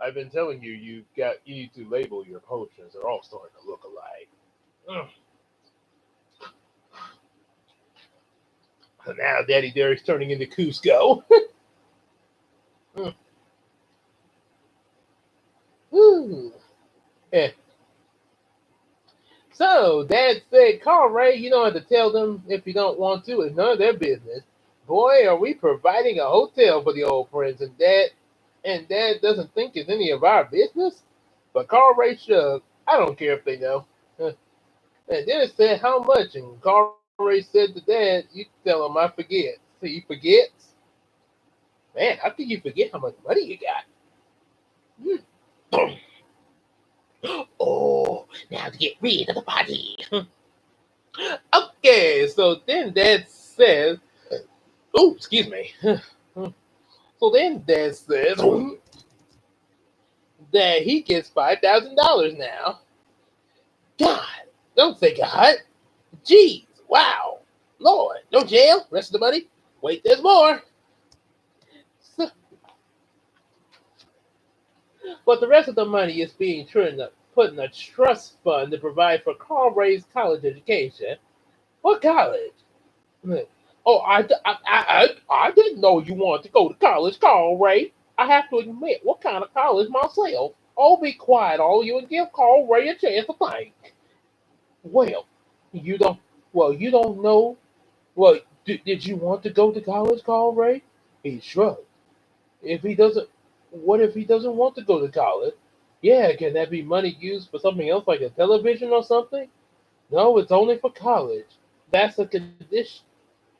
I've been telling you, you need to label your potions. They're all starting to look alike. So now Daddy Derek's turning into Cusco. Ooh. Yeah. So Dad said, Carl Ray, you don't have to tell them if you don't want to. It's none of their business. Boy, are we providing a hotel for the old prince, and Dad doesn't think it's any of our business. But Carl Ray shrugged. I don't care if they know. And Dennis said, how much? And Carl Ray said to Dad, you tell him I forget. So he forgets? Man, how can you forget how much money you got? Oh, now to get rid of the body. Okay, so then Dad says, oh, excuse me. So then Dad says that he gets $5,000 now. God, don't say God. Jeez, wow. Lord, no jail. Rest of the money. Wait, there's more. So, but the rest of the money is being put in a trust fund to provide for Carl Ray's college education. What college? Oh, I didn't know you wanted to go to college, Carl Ray. I have to admit, what kind of college myself? Oh, be quiet, all you, and give Carl Ray a chance to think. Well, you don't. Well, you don't know. Well, did you want to go to college, Carl Ray? He shrugged. If he doesn't, what if he doesn't want to go to college? Yeah, can that be money used for something else like a television or something? No, it's only for college. That's a condition.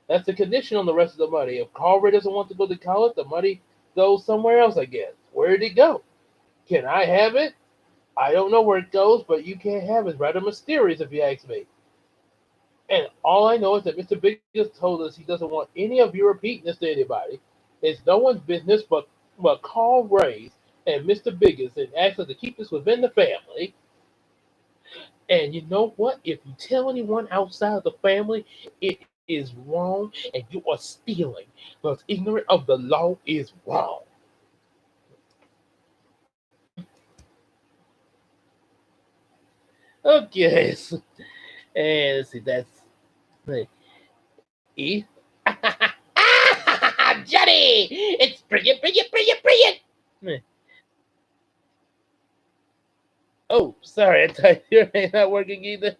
That's the condition on the rest of the money. If Carl Ray doesn't want to go to college, the money goes somewhere else, I guess. Where'd it go? Can I have it? I don't know where it goes, but you can't have it. It's rather mysterious if you ask me. And all I know is that Mr. Biggers told us he doesn't want any of you repeating this to anybody. It's no one's business but Carl Ray's and Mr. Biggers, and asked us to keep this within the family. And you know what? If you tell anyone outside of the family, it is wrong and you are stealing. Because ignorant of the law is wrong. Okay. And let's see, that's E. Johnny! It's brilliant, brilliant, brilliant, brilliant! Oh, sorry, I thought your name not working either.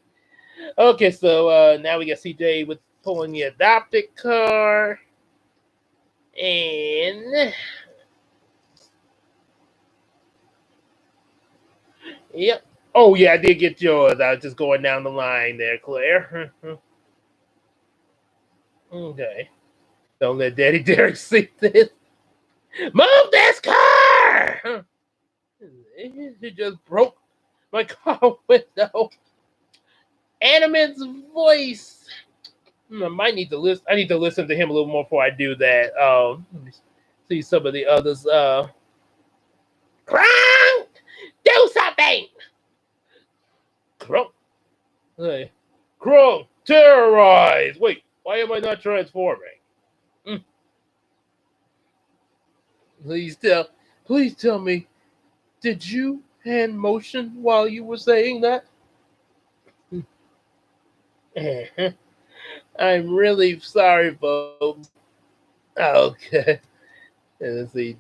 Okay, so now we got CJ with pulling the adopted car. And yep. Oh yeah, I did get yours. I was just going down the line there, Claire. Okay. Don't let Daddy Derek see this. Move this car! He just broke my car window. Animan's voice. I might need to listen. I need to listen to him a little more before I do that. Let me see some of the others. Krunk, do something. Krunk, hey, Krunk, terrorize. Wait, why am I not transforming? Mm. Please tell me, did you hand motion while you were saying that? I'm really sorry, folks. Okay. Let's see.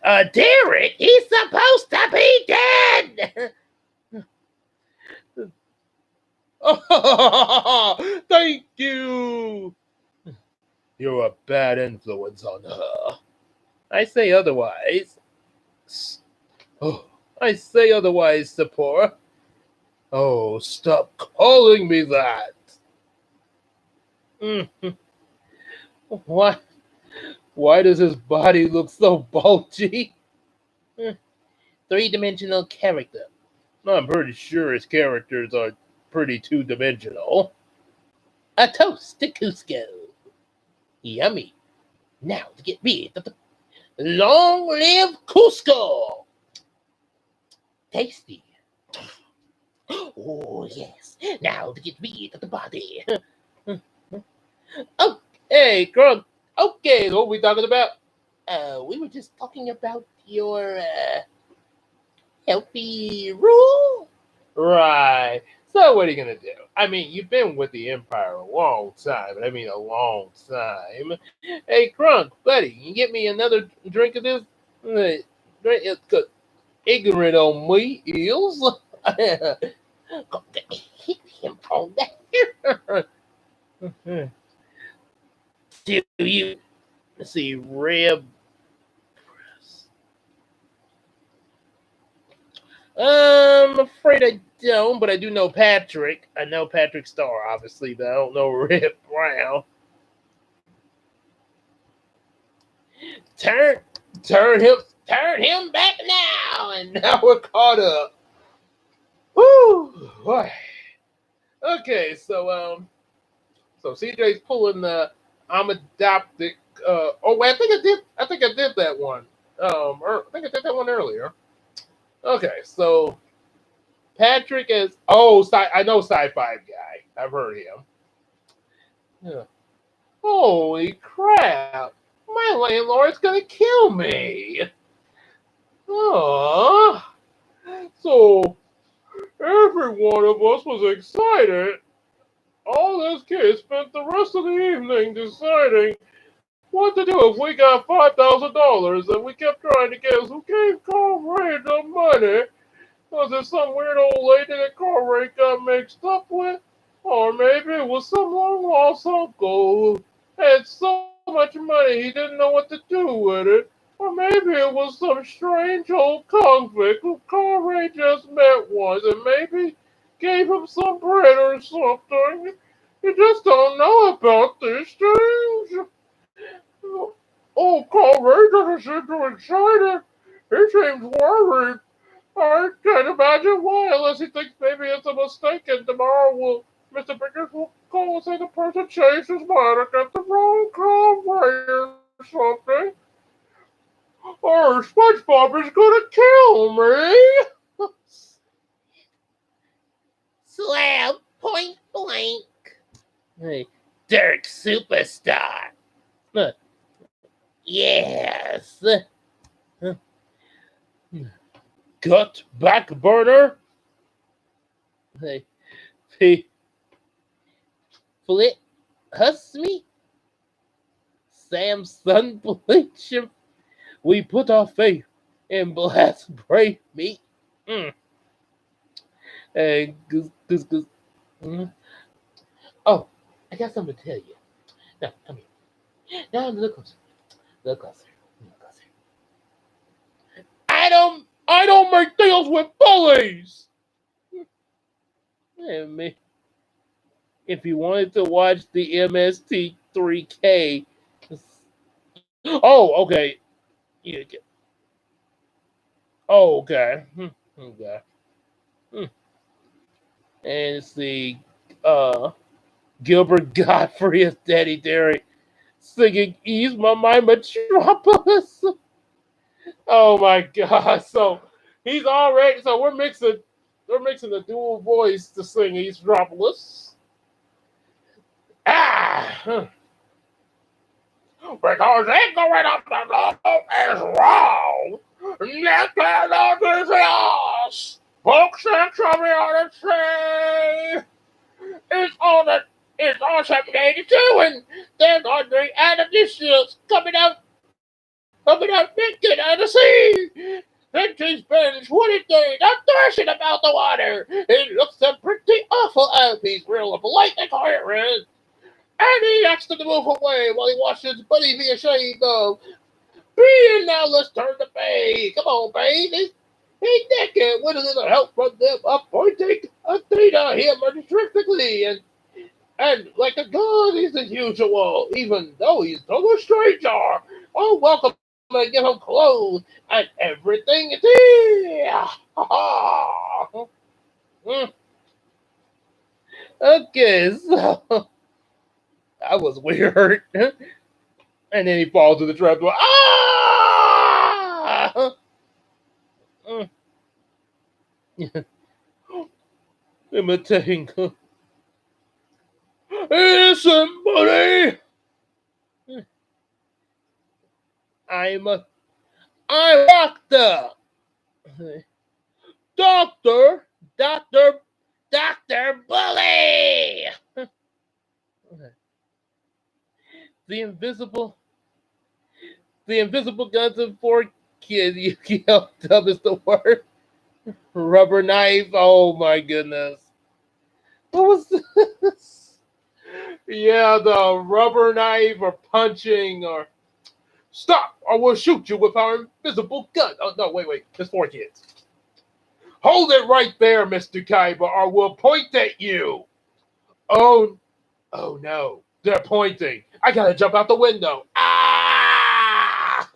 Derek, he's supposed to be dead. Oh, thank you. You're a bad influence on her. I say otherwise. Oh, I say otherwise, Sephora. Oh, stop calling me that. Why? Why does his body look so bulgy? Three-dimensional character. I'm pretty sure his characters are pretty two-dimensional. A toast to Cusco. Yummy. Now to get rid of the long live Cusco. Tasty. Oh yes. Now to get rid of the body. Oh, hey, Grunk. Okay, what are we talking about? We were just talking about your healthy rule. Right. So what are you gonna do? I mean, you've been with the Empire a long time, and I mean a long time. Hey, Crunk, buddy, you get me another drink of this? It's good. Ignorant on me, eels. Hit him on that. Do you see rib? I'm afraid I don't, but I do know Patrick. I know Patrick Starr, obviously, but I don't know Rip Brown. Turn, turn him back now, and now we're caught up. Woo! Boy. Okay, so CJ's pulling the I'm adopted. Oh wait, I think I did that one. I think I did that one earlier. Okay, so Patrick is I know Sci-Fi guy. I've heard him. Yeah. Holy crap! My landlord's gonna kill me. Oh, so every one of us was excited. All those kids spent the rest of the evening deciding what to do if we got $5,000, and we kept trying to guess who gave Carl Ray the money. Was it some weird old lady that Carl Ray got mixed up with? Or maybe it was some long lost uncle who had so much money he didn't know what to do with it. Or maybe it was some strange old convict who Carl Ray just met once and maybe gave him some bread or something. You just don't know about these things. Oh, Carl Ray doesn't seem too excited. He seems worried. I can't imagine why, unless he thinks maybe it's a mistake and tomorrow Mr. Biggers will call and say the person changed his mind and got the wrong Carl Ray or something. Or SpongeBob is gonna kill me. Slap point blank. Hey, Dirk Superstar. Yes. Gut back burner. Hey, Flip Huss me. Sam Sunbleach. We put our faith in blast brave meat. And goose. Oh, I got something to tell you. Now, come here. Now, look closer. Look closer. Look closer. I don't make deals with bullies. And if you wanted to watch the MST3K, oh, okay. Yeah. Oh, okay. Okay. And it's the Gilbert Godfrey as Daddy Derek singing "Ease My Mind Metropolis." Oh my God! So he's already. So we're mixing the dual voice to sing Eastropolis. Ah, because ignorant of the law is wrong. Nectar is lost. Books and community is on the it's on 782 and there's Andre Adams coming out naked out of the sea. And she's been 20 days I'm thrashing about the water. It looks a pretty awful out. He's real polite and quiet. And he asks them to move away while he watches Buddy be ashamed of. And now let's turn to Bay. Come on, Bay. He's naked. What is it to help from them appointing Athena him restrictedly and like a god he's as usual, even though he's total stranger. Oh, welcome and give him clothes and everything is here. Okay, so that was weird. And then he falls to the trapdoor. Ah! Imitating. Hey, somebody! I'm a, I'm doctor. Doctor, doctor, Doctor Bully. The invisible, the invisible guns and four kids. Yu-Gi-Oh! Dub is the word. Rubber knife. Oh my goodness. What was this? Yeah, the rubber knife or punching or stop or we'll shoot you with our invisible gun. Oh no, wait. There's four kids. Hold it right there, Mr. Kaiba, or we'll point at you. Oh, oh no. They're pointing. I gotta jump out the window. Ah!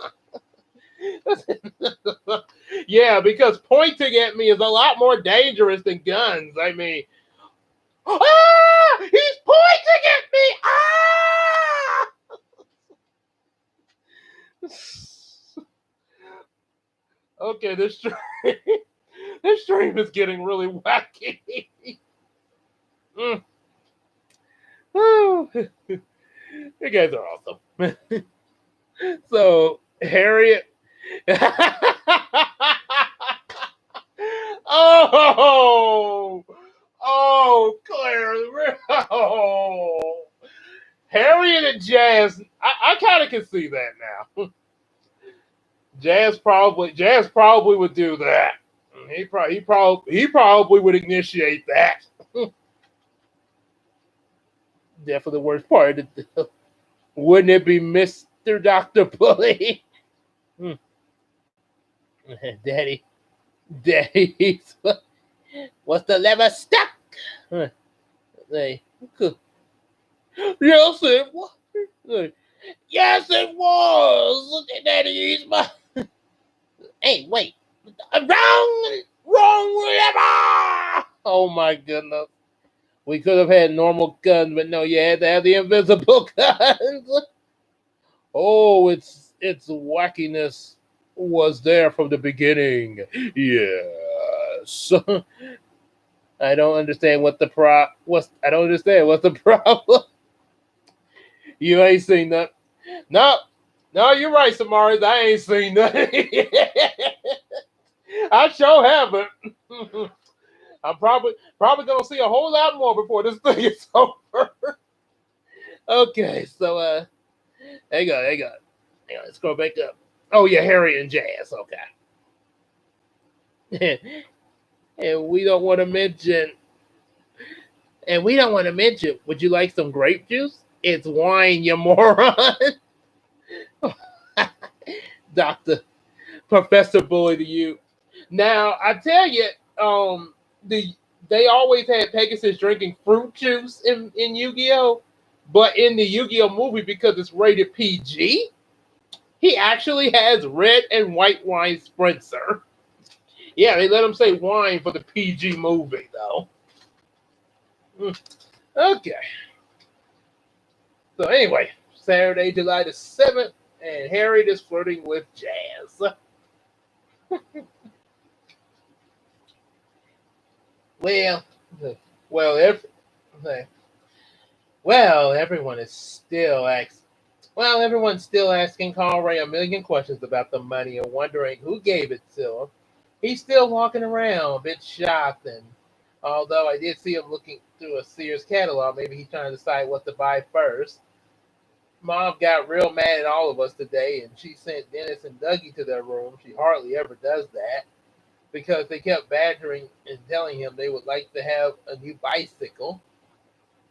Yeah, because pointing at me is a lot more dangerous than guns. I mean, ah! He's pointing at me! Ah! Okay, this stream is getting really wacky. You guys are awesome. So, Harriet. Oh, Claire. Oh. Harriet and Jazz. I kind of can see that now. Jazz probably would do that. He probably would initiate that. Definitely the worst part. Wouldn't it be Mr. Dr. Bully? Daddy, what's the lever stuck? Hey, yes, it was. Yes, it was. Daddy, my. Hey, wait. Wrong lever. Oh my goodness. We could have had normal guns, but no, you had to have the invisible guns. Oh, its wackiness was there from the beginning. Yes. I don't understand what the I don't understand what's the problem. You ain't seen that. No, you're right, Samaris. I ain't seen nothing. I sure haven't. I'm probably gonna see a whole lot more before this thing is over. Okay, so hang on. Let's go back up. Oh yeah, Harry and Jazz. Okay. And we don't want to mention. Would you like some grape juice? It's wine, you moron. Doctor Professor Bully to you. Now I tell you, they always had Pegasus drinking fruit juice in Yu-Gi-Oh! But in the Yu-Gi-Oh! Movie, because it's rated PG, he actually has red and white wine spritzer. Yeah, they let him say wine for the PG movie, though. Okay. So anyway, Saturday, July the 7th, and Harriet is flirting with Jazz. Well, well, everyone is still asking. Well, everyone's still asking Carl Ray a million questions about the money and wondering who gave it to him. He's still walking around a bit shocked, and although I did see him looking through a Sears catalog, maybe he's trying to decide what to buy first. Mom got real mad at all of us today, and she sent Dennis and Dougie to their room. She hardly ever does that because they kept badgering and telling him they would like to have a new bicycle,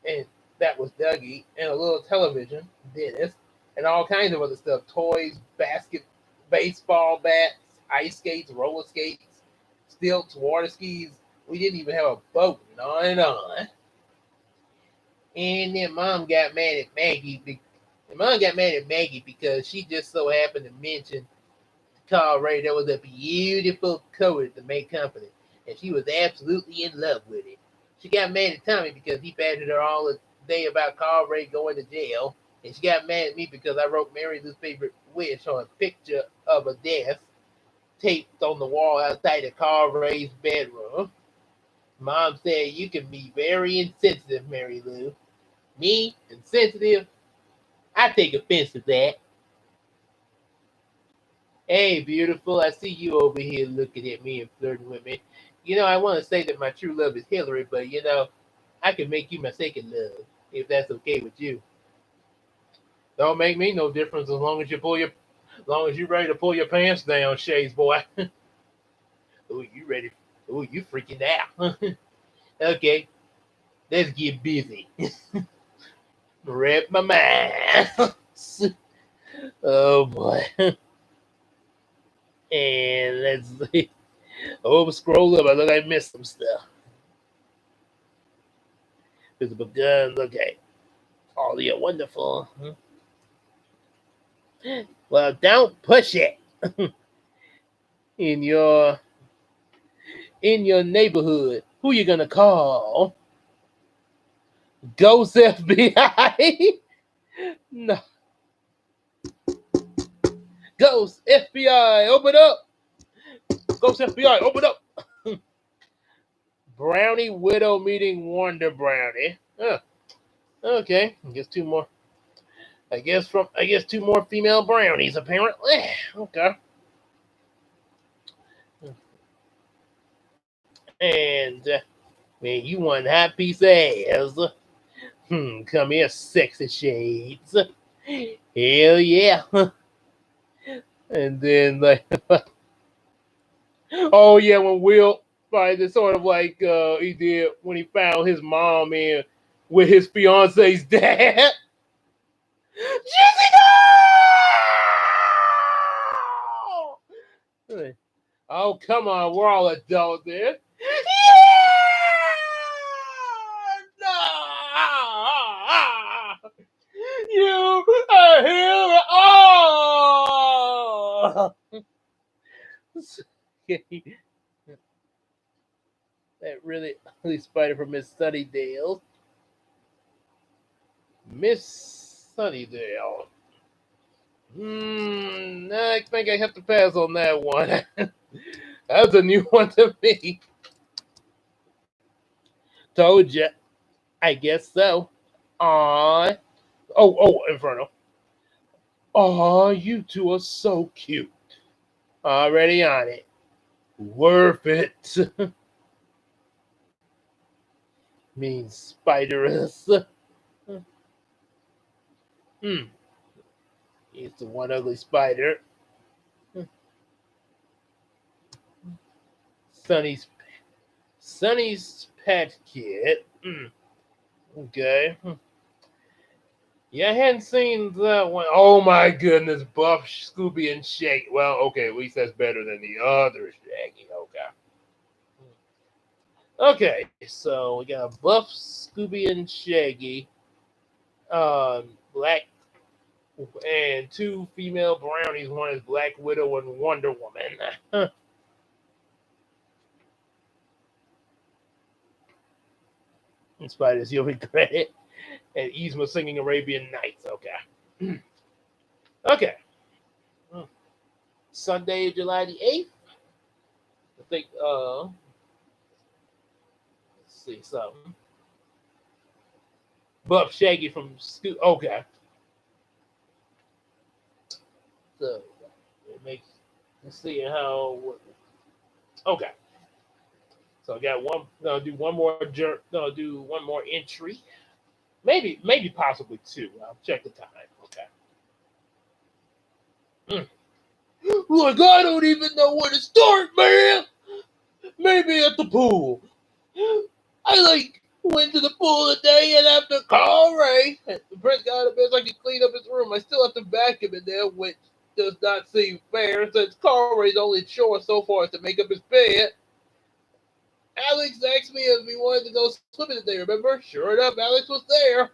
and that was Dougie, and a little television, Dennis, and all kinds of other stuff: toys, baseball bats, ice skates, roller skates, stilts, water skis. We didn't even have a boat, and on and on. And then Mom got mad at Maggie because she just so happened to mention to Carl Ray there was a beautiful coat at the May Company, and she was absolutely in love with it. She got mad at Tommy because he badgered her all the day about Carl Ray going to jail, and she got mad at me because I wrote Mary Lou's favorite wish on a picture of a desk taped on the wall outside of Carl Ray's bedroom. Mom said you can be very insensitive, Mary Lou. Me, insensitive? I take offense to that. Hey, beautiful, I see you over here looking at me and flirting with me. I want to say that my true love is Hillary, but I can make you my second love if that's okay with you. Don't make me no difference as long as you're ready to pull your pants down, Shades boy. Ooh, you ready? Ooh, you freaking out. Okay, let's get busy. Rip my mind. Oh boy. And let's see. Oh, scroll up. I look like I missed some stuff. Physical guns. Okay. Oh, you're wonderful. Well, don't push it in your neighborhood. Who you gonna call? Ghost FBI? No. Ghost FBI, open up. Ghost FBI, open up. Brownie Widow meeting Wonder Brownie. Okay. I guess two more female brownies apparently. Okay. And man, you one hot piece of ass. Come here, sexy shades. Hell yeah. And then like oh yeah, when Will finds it sort of like he did when he found his mom in with his fiance's dad. Jessica! Oh come on, we're all adults there. No! You are here. Oh! That really ugly spider from Miss Sunnydale. Miss Sunnydale. I think I have to pass on that one. That's a new one to me. Told ya. I guess so. Aw. Oh, Inferno. Aw, you two are so cute. Already on it. Worth it. Means spiderous. He's the one ugly spider. Sunny's pet kid. Okay. Yeah, I hadn't seen that one. Oh my goodness, Buff, Scooby, and Shaggy. Well, okay, at least that's better than the other Shaggy. Okay, so we got Buff, Scooby, and Shaggy. Black and two female brownies. One is Black Widow and Wonder Woman. Spiders, you'll regret it. And Yzma singing Arabian Nights. Okay. Okay. Sunday, July the 8th. I think, let's see something. Buff Shaggy from school. Okay. So, it makes, let's see how, okay. So I got one, I'll do one more, I'll do one more entry. Maybe possibly two. I'll check the time. Okay. Look, I don't even know where to start, man. Maybe at the pool. I went to the pool today and after Carl Ray, the prince got out of bed so I could clean up his room. I still have to vacuum in there, which does not seem fair since Carl Ray's only chore so far is to make up his bed. Alex asked me if we wanted to go swimming today, remember? Sure enough, Alex was there.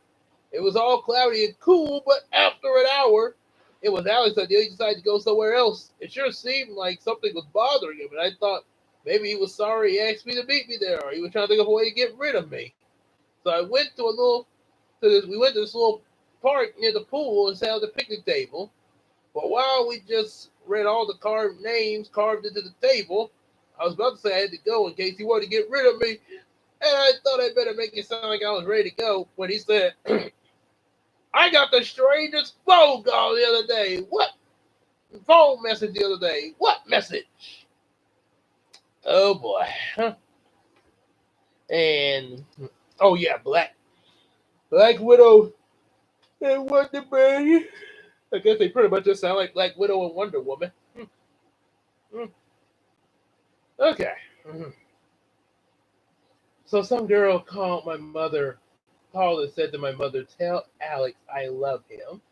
It was all cloudy and cool, but after an hour, it was Alex's idea. He decided to go somewhere else. It sure seemed like something was bothering him, and I thought maybe he was sorry he asked me to meet me there, or he was trying to think of a way to get rid of me. So I went we went to this little park near the pool and sat at the picnic table. But while we just read all the names carved into the table, I was about to say I had to go in case he wanted to get rid of me, and I thought I'd better make it sound like I was ready to go when he said, I got the strangest phone call the other day. What? Phone message the other day. What message? Oh boy. And, oh yeah, Black Widow and Wonder Man. I guess they pretty much just sound like Black Widow and Wonder Woman. Okay. So some girl called and said to my mother, tell Alex I love him.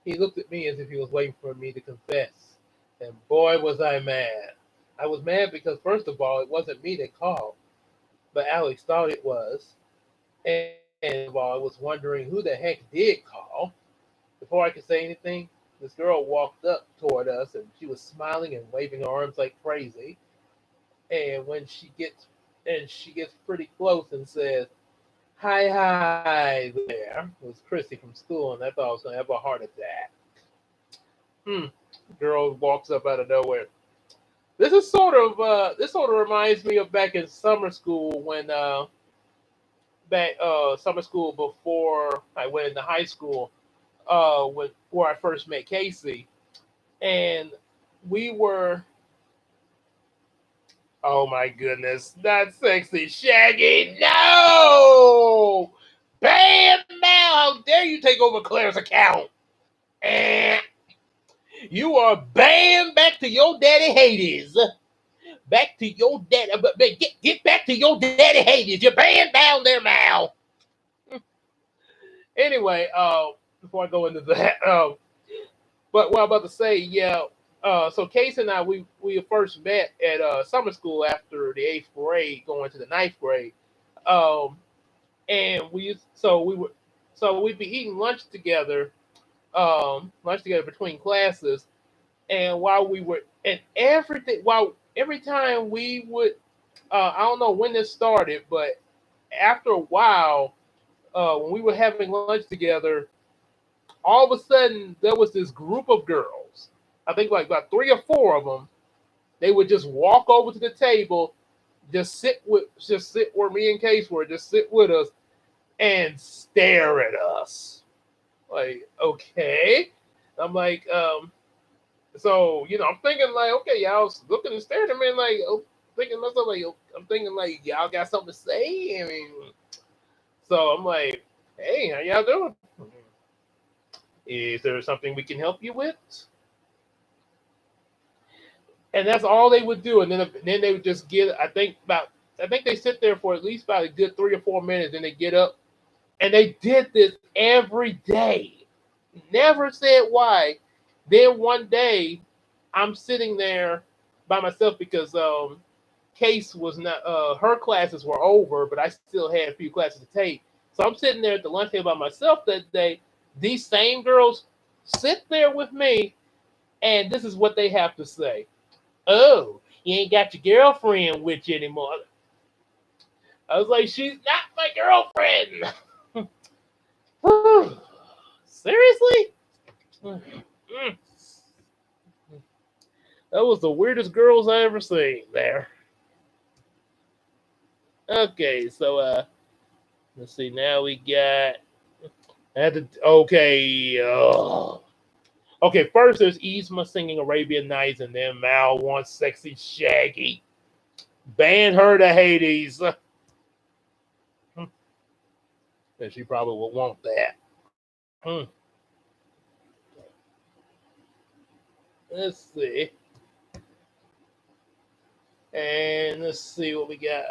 He looked at me as if he was waiting for me to confess. And boy, was I mad. I was mad because, first of all, it wasn't me that called, but Alex thought it was. And while I was wondering who the heck did call, before I could say anything, this girl walked up toward us and she was smiling and waving her arms like crazy. And when she gets pretty close and says, hi there. It was Chrissy from school, and I thought I was gonna have a heart attack. Girl walks up out of nowhere. This sort of reminds me of back in summer school when summer school before I went into high school, where I first met Casey, and we were. Oh my goodness, not sexy Shaggy, no! Bam, now, how dare you take over Claire's account? And you are banned back to your daddy Hades. Back to your daddy, get back to your daddy Hades. You're banned down there now. Anyway, before I go into that, but what I'm about to say, yeah. So Case and I, we first met at summer school after the 8th grade, going to the 9th grade, and we'd be eating lunch together between classes, and every time we would, I don't know when this started, but after a while, when we were having lunch together, all of a sudden there was this group of girls. I think like about 3 or 4 of them. They would just walk over to the table, just sit where me and Case were, just sit with us and stare at us. Like, okay. I'm like, so, I'm thinking like, okay, y'all looking and staring at me like, thinking myself like, I'm thinking like, y'all got something to say? I mean, so I'm like, hey, how y'all doing? Is there something we can help you with? And that's all they would do. And then they would just I think they sit there for at least about a good 3 or 4 minutes, and they get up. And they did this every day. Never said why. Then one day, I'm sitting there by myself because Case was not, her classes were over, but I still had a few classes to take. So I'm sitting there at the lunch table by myself that day. These same girls sit there with me, and this is what they have to say. Oh, you ain't got your girlfriend with you anymore. I was like, she's not my my girlfriend. Seriously? Mm. That was the weirdest girls I ever seen there. Okay, so let's see. Now we got. Okay. Okay, first there's Yzma singing Arabian Nights, and then Mal wants sexy Shaggy. Ban her to Hades. And she probably would want that. Hmm. Let's see. And let's see what we got.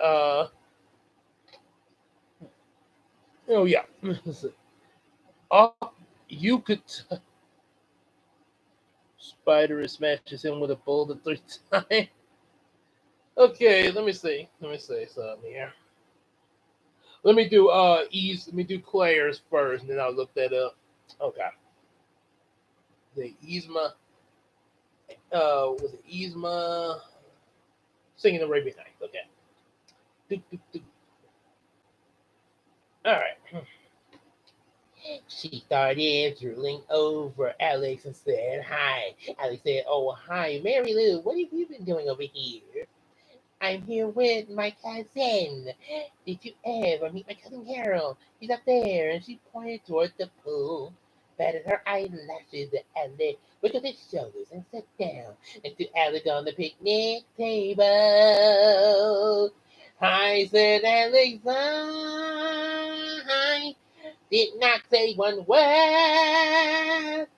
Oh yeah. Oh, you could. Spider smashes him with a bullet 3 times. Okay, let me see. Let me say something here. Let me do Claire's first, and then I'll look that up. Okay. The Yzma was it Yzma singing Arabian Nights? Okay. Do, do, do. All right. She started drooling over Alex and said, "Hi." Alex said, "Oh, hi, Mary Lou. What have you been doing over here?" "I'm here with my cousin. Did you ever meet my cousin Carol? She's up there." And she pointed toward the pool, patted her eyelashes at Alex, wiggled his shoulders, and sat down next to Alex on the picnic table. "Hi," said Alex. "Hi." Did not say one word.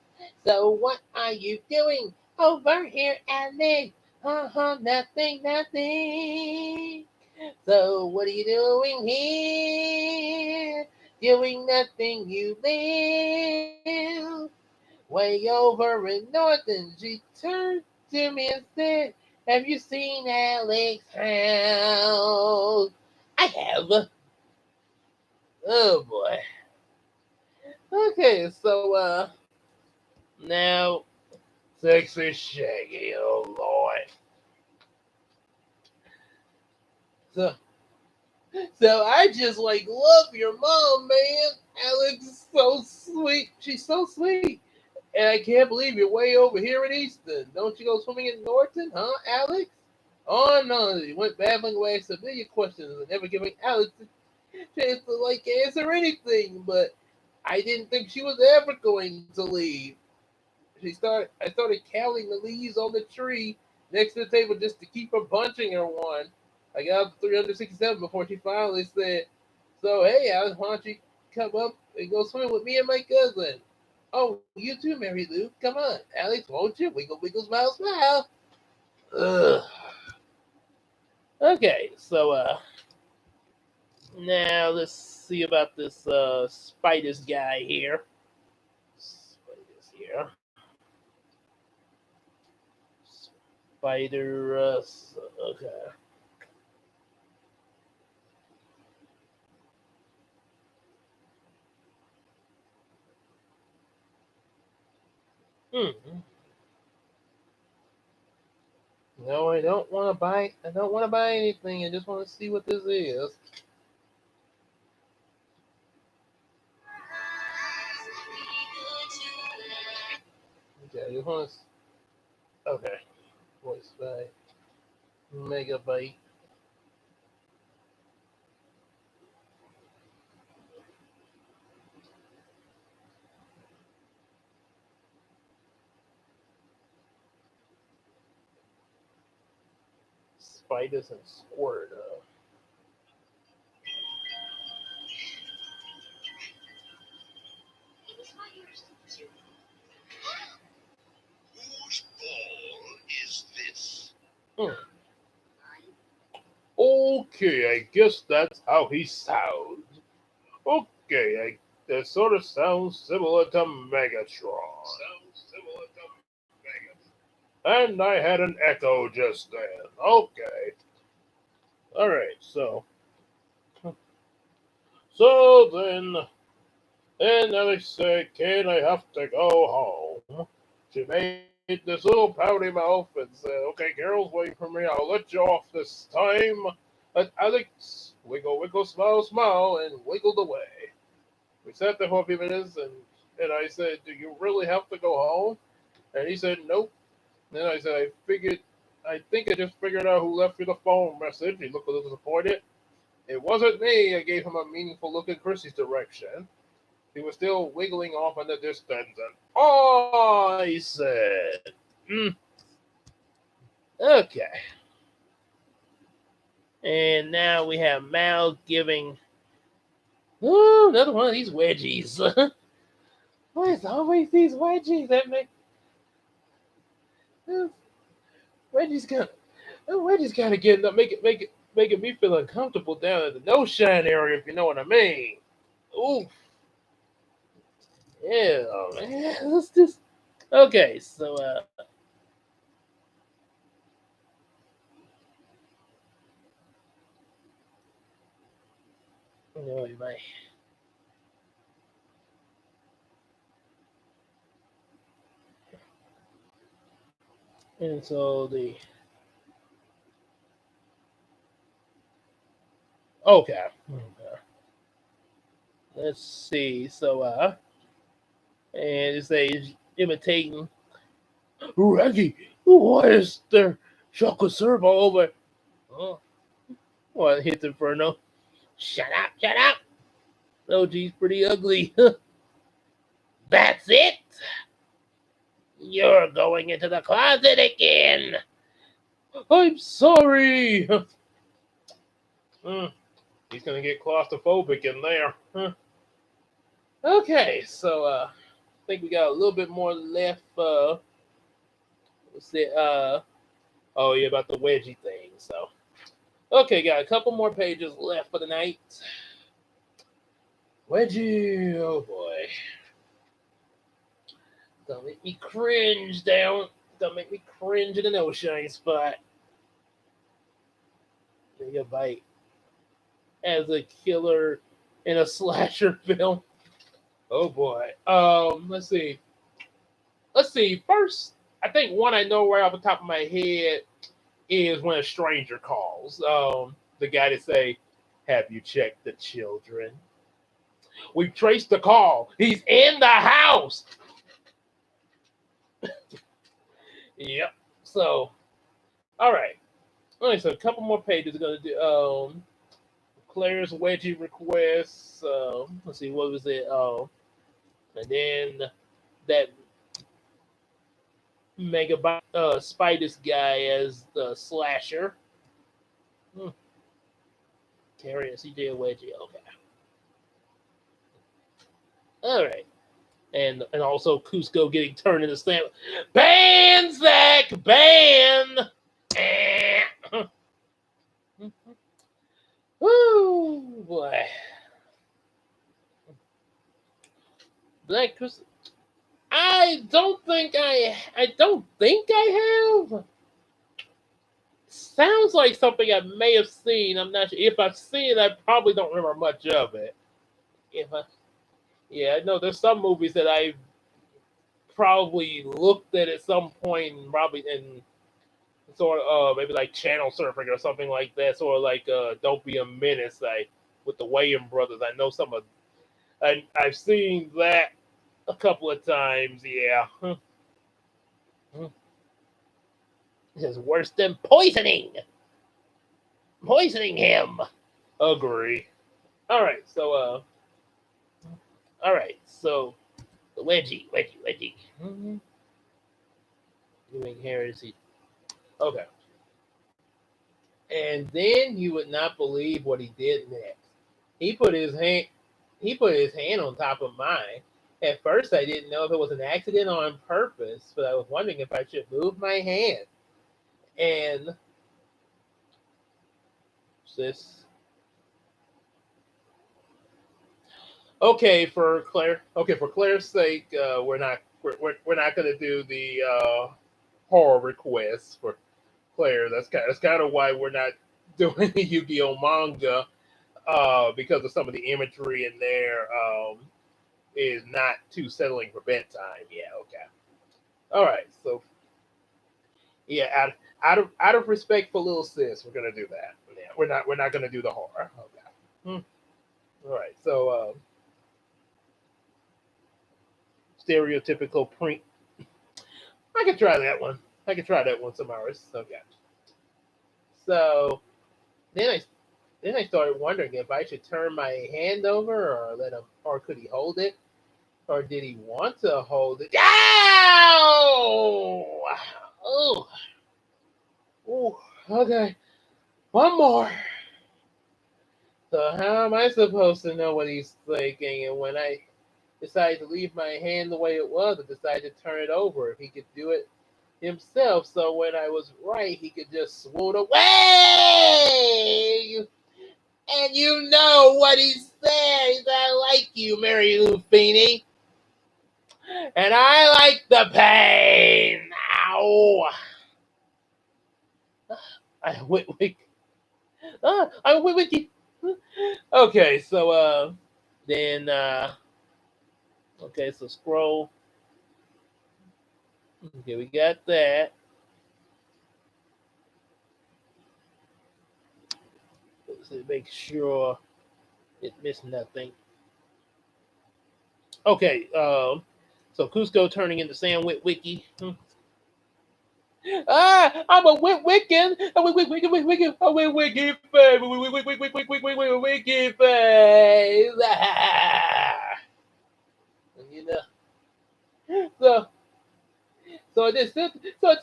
"So what are you doing over here, Alex?" Nothing, nothing." "So what are you doing here?" "Doing nothing, you live way over in Northern." She turned to me and said, "Have you seen Alex house?" "I have." Oh boy. Okay, so now sexy Shaggy, oh lord. So I just like love your mom, man. Alex is so sweet. She's so sweet. And I can't believe you're way over here in Easton. Don't you go swimming in Norton, huh, Alex? Oh no, he went babbling away, asked a million questions and never giving Alex a chance to like answer anything, but I didn't think she was ever going to leave. I started counting the leaves on the tree next to the table just to keep from punching her one. I got up to 367 before she finally said, "So hey, Alex, why don't you come up and go swimming with me and my cousin?" "Oh, you too, Mary Lou. Come on, Alex, won't you? Wiggle, wiggle, smile, smile." Ugh. Okay, so now let's see about this Spiders guy here. Spiders here. Spider. Okay. Hmm. No, I don't want to buy. I don't want to buy anything. I just want to see what this is. Okay, I just want to. Okay, voice by Megabyte. Spiders and Squirtle. Whose ball is this? Hmm. Okay, I guess that's how he sounds. Okay, that sort of sounds similar to Megatron. Sounds similar to Megan. And I had an echo just then. Okay. Alright, so then Alex said, "Kid, I have to go home." She made this little pouty mouth and said, "Okay, Carol's waiting for me. I'll let you off this time." But Alex Wiggle, wiggle, smile, smile, and wiggled away. We sat there for a few minutes, and I said, "Do you really have to go home?" And he said, "Nope." Then I said, I think I just figured out who left you the phone message." He looked a little disappointed. "It wasn't me." I gave him a meaningful look in Chrissy's direction. He was still wiggling off in the distance, and "Oh," he said. Okay. And now we have Mal giving. Ooh, another one of these wedgies. Why is always these wedgies that make wedgies got wedgies gotta get up, making me feel uncomfortable down at the no shine area, if you know what I mean. Ooh, yeah, man. Let's just okay. So anyway, and so the okay. Let's see. So and it's a imitating Reggie. Why is there chocolate syrup all over? Oh, what hits Inferno? Shut up! Shut up! Oh, geez, pretty ugly. That's it. You're going into the closet again. I'm sorry. Hmm, he's gonna get claustrophobic in there. Huh. Okay, so I think we got a little bit more left. Let's see. Oh yeah, about the wedgie thing. So okay, got a couple more pages left for the night. Wedgie, oh boy, don't make me cringe down. Don't make me cringe in the no shine spot. Take a bite as a killer in a slasher film. Oh boy. Let's see. Let's see. First, I think one I know right off the top of my head is when a stranger calls. The guy to say, "Have you checked the children? We've traced the call. He's in the house." Yep. So, all right. All right. So a couple more pages are gonna do. Claire's wedgie requests. Let's see. What was it? And then that Megabyte Spiders guy as the slasher. Hmm. Carrie and CJ Wedgie. Okay. All right. And also Cusco getting turned into slam. Ban Zach! Ban! Woo boy. Black Chris. I don't think I have. Sounds like something I may have seen. I'm not sure. If I've seen it, I probably don't remember much of it. If I Yeah, I know there's some movies that I probably looked at some point and probably and sort of maybe like channel surfing or something like that, sort of like Don't Be a Menace, like with the Wayans brothers. I know I've seen that a couple of times. Yeah, it's worse than poisoning him. Agree. All right, so all right, so the wedgie. Doing heresy. Okay, and then you would not believe what he did next. He put his hand he put his hand on top of mine. At first I didn't know if it was an accident or on purpose, but I was wondering if I should move my hand. And this for Claire's sake, we're not gonna do the horror requests for Claire. That's kind of why we're not doing the Yu-Gi-Oh manga, because of some of the imagery in there is not too settling for bedtime. Yeah, okay. All right. So yeah, out of respect for little sis, we're gonna do that. Yeah, we're not gonna do the horror. Okay. Hmm. All right. So stereotypical print. I can try that one. I can try that one tomorrow. Okay. So then I started wondering if I should turn my hand over or let him, or could he hold it, or did he want to hold it? Ow! Oh, oh, okay. One more. So how am I supposed to know what he's thinking? And when I decided to leave my hand the way it was, I decided to turn it over. If he could do it himself, so when I was right, he could just swoon away. And you know what he said. He said, I like you, Mary Lou Feeney. And I like the pain. Ow. I went with I went with you. Okay, so then okay, so scroll. Okay, we got that. Let's make sure it missed nothing. Okay, so Cusco turning into Sam Witwicky. Ah, I'm a Wiccan. A Wiccan. A Wiccan face. Wiccan face. You know. So I just stood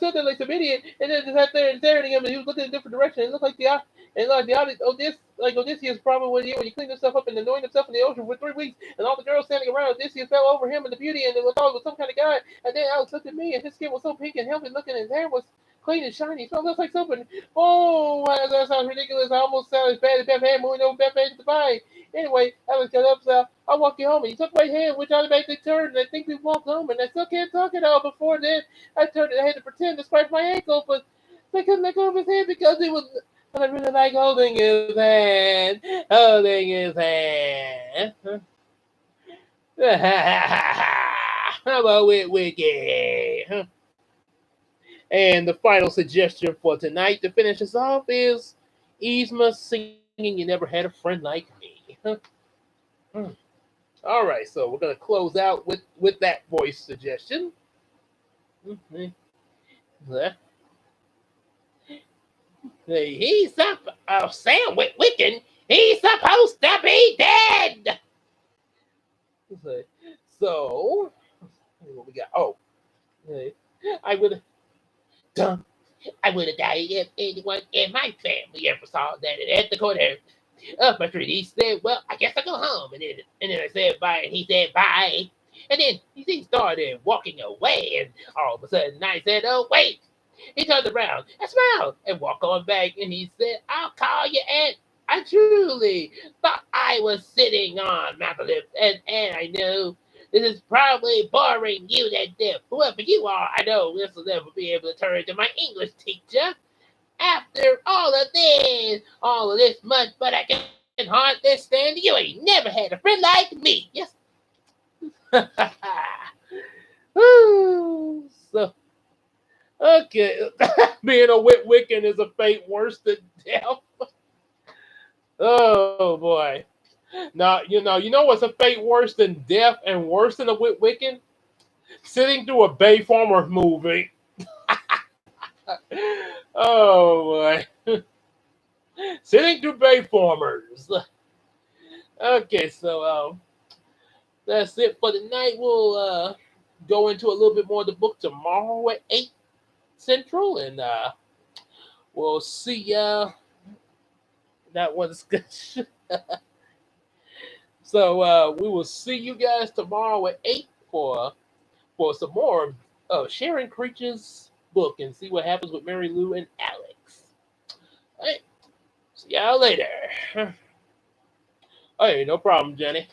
there like some idiot, and then just sat there and staring at him, and he was looking in a different direction. It looked like Odysseus problem when he cleaned himself up and anointed himself in the ocean for 3 weeks, and all the girls standing around. Odysseus fell over him and the beauty, and they thought it was some kind of guy. And then Alex looked at me, and his skin was so pink and healthy looking, and his hair was clean and shiny. He smelled just like soap. And oh, that sounds ridiculous. I almost sounded as bad as Beth Hand moving over Beth Hand to buy. Anyway, Alex got up, so I'll walk you home. And he took my hand, which automatically turned, and I think we walked home. And I still can't talk at all. Before then, I had to pretend to scratch my ankle, but I couldn't let go of his hand because he was. But I really like holding his hand. Holding his hand. How about with Wiki? And the final suggestion for tonight to finish us off is Yzma singing You Never Had a Friend Like Me. All right, so we're going to close out with that voice suggestion. He's up, Sam Wiccan. He's supposed to be dead. So, what we got? Oh, I would have done. I would have died if anyone in my family ever saw that at the corner of my street. He said, "Well, I guess I'll go home." And then I said bye, and he said bye. And then he started walking away, and all of a sudden I said, "Oh wait." He turned around and smiled and walked on back, and he said, "I'll call you Aunt." I truly thought I was sitting on Mount Olympus, and I know this is probably boring you to death. Whoever you are, I know this will never be able to turn into my English teacher. After all of this much, but I can hardly stand you. Ain't never had a friend like me. Yes. So, okay. Being a Wiccan is a fate worse than death. Oh boy. Now you know what's a fate worse than death and worse than a Wiccan? Sitting through a Bay Farmer movie. Oh boy. Sitting through Bay Farmers. Okay, so that's it for tonight. We'll go into a little bit more of the book tomorrow at 8 Central, and we'll see ya. That was good. So we will see you guys tomorrow at 8 for some more of Sharon Creech's book and see what happens with Mary Lou and Alex. All right, see y'all later. Hey, no problem, Jenny.